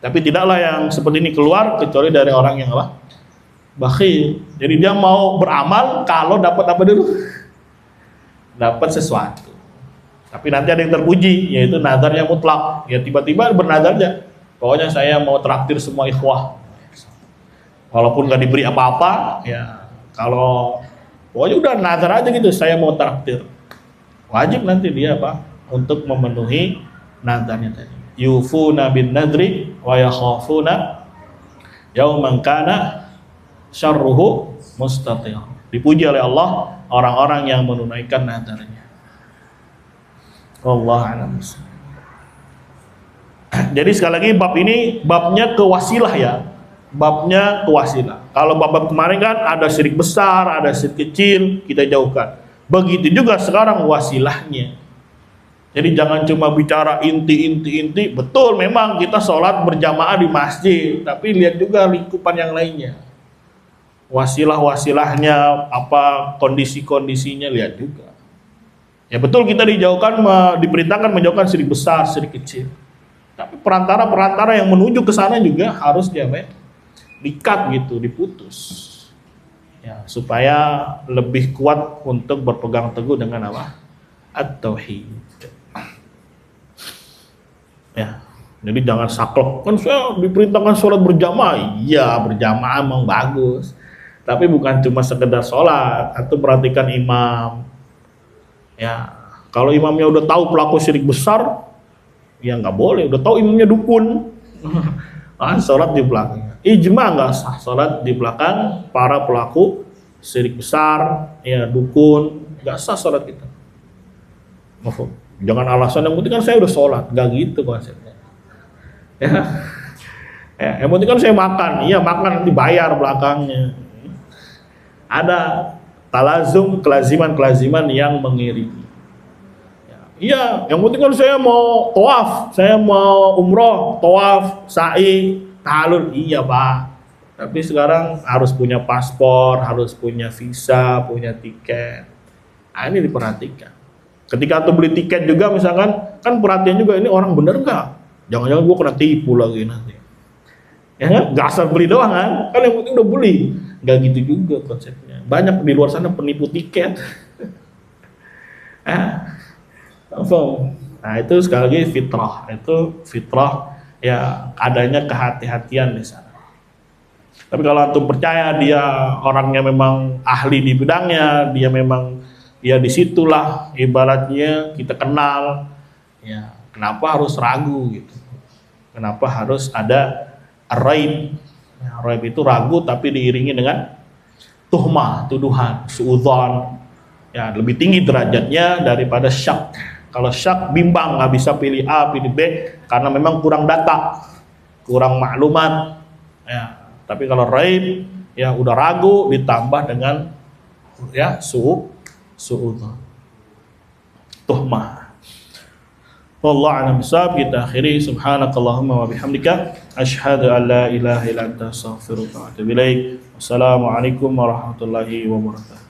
Tapi tidaklah yang seperti ini keluar kecuali dari orang yang apa? Bakhil. Jadi dia mau beramal kalau dapat apa dulu? Dapat sesuatu. Tapi nanti ada yang terpuji, yaitu nadarnya mutlak. Ya tiba-tiba bernadar aja. Pokoknya saya mau traktir semua ikhwah. Walaupun nggak diberi apa-apa, ya kalau pokoknya udah nazar aja gitu, saya mau traktir. Wajib nanti dia apa? Untuk memenuhi nazarnya tadi. Yufuna bin nadri wa yakhafuna yauman kana syarruhu mustatir. Dipuji oleh Allah orang-orang yang menunaikan nazarnya. Wallahu a'lam. Jadi sekali lagi bab ini babnya ke wasilah ya. Babnya ke wasilah. Kalau bab-bab kemarin kan ada syirik besar, ada syirik kecil, kita jauhkan. Begitu juga sekarang wasilahnya. Jadi jangan cuma bicara inti. Betul memang kita sholat berjamaah di masjid, tapi lihat juga lingkupan yang lainnya. Wasilah-wasilahnya, apa kondisi-kondisinya, lihat juga. Ya betul kita diperintahkan menjauhkan syirik besar, syirik kecil. Tapi perantara-perantara yang menuju ke sana juga harus dikat gitu, diputus. Ya, supaya lebih kuat untuk berpegang teguh dengan apa? At-tauhid. Ya. Jadi jangan saklek. Kan saya diperintahkan sholat berjamaah. Iya, berjamaah emang bagus. Tapi bukan cuma sekedar sholat, atau perhatikan imam. Ya, kalau imamnya udah tahu pelaku syirik besar, Ya nggak boleh, udah tahu imamnya dukun. Sholat di belakang. Ijma nggak sah sholat di belakang para pelaku syirik besar, ya dukun, nggak sah sholat kita. Jangan alasan yang penting kan saya udah sholat, nggak gitu konsepnya. Ya, yang penting kan saya makan, iya makan dibayar belakangnya. Ada talazum, kelaziman yang mengiringi. Iya, yang penting kan saya mau tawaf, saya mau umroh, tawaf, sa'i, tahalul, iya Pak. Tapi sekarang harus punya paspor, harus punya visa, punya tiket. Nah, ini diperhatikan. Ketika tuh beli tiket juga misalkan, kan perhatian juga ini orang bener nggak? Jangan-jangan gua kena tipu lagi nanti. Ya kan? Nggak asal beli doang kan? Kan yang penting udah beli. Nggak gitu juga konsepnya. Banyak di luar sana penipu tiket. Nah itu sekali lagi fitrah, itu fitrah ya adanya kehati-hatian di sana. Tapi kalau antum percaya dia orangnya memang ahli di bidangnya, dia memang ya disitulah ibaratnya kita kenal, ya kenapa harus ragu gitu? Kenapa harus ada raib? Ya, raib itu ragu tapi diiringi dengan tuhmah, tuduhan, suudzon, ya lebih tinggi derajatnya daripada syak. Kalau syak bimbang, nggak bisa pilih A, pilih B karena memang kurang data, kurang maklumat. Ya, tapi kalau raib ya udah ragu ditambah dengan ya suudzon, tuhmah. Wallahu a'lam bishawab. Kita akhiri subhanakallahumma wa bihamdika asyhadu an la ilaha illa anta astaghfiruka wa atubu ilaik. Wassalamualaikum warahmatullahi wabarakatuh.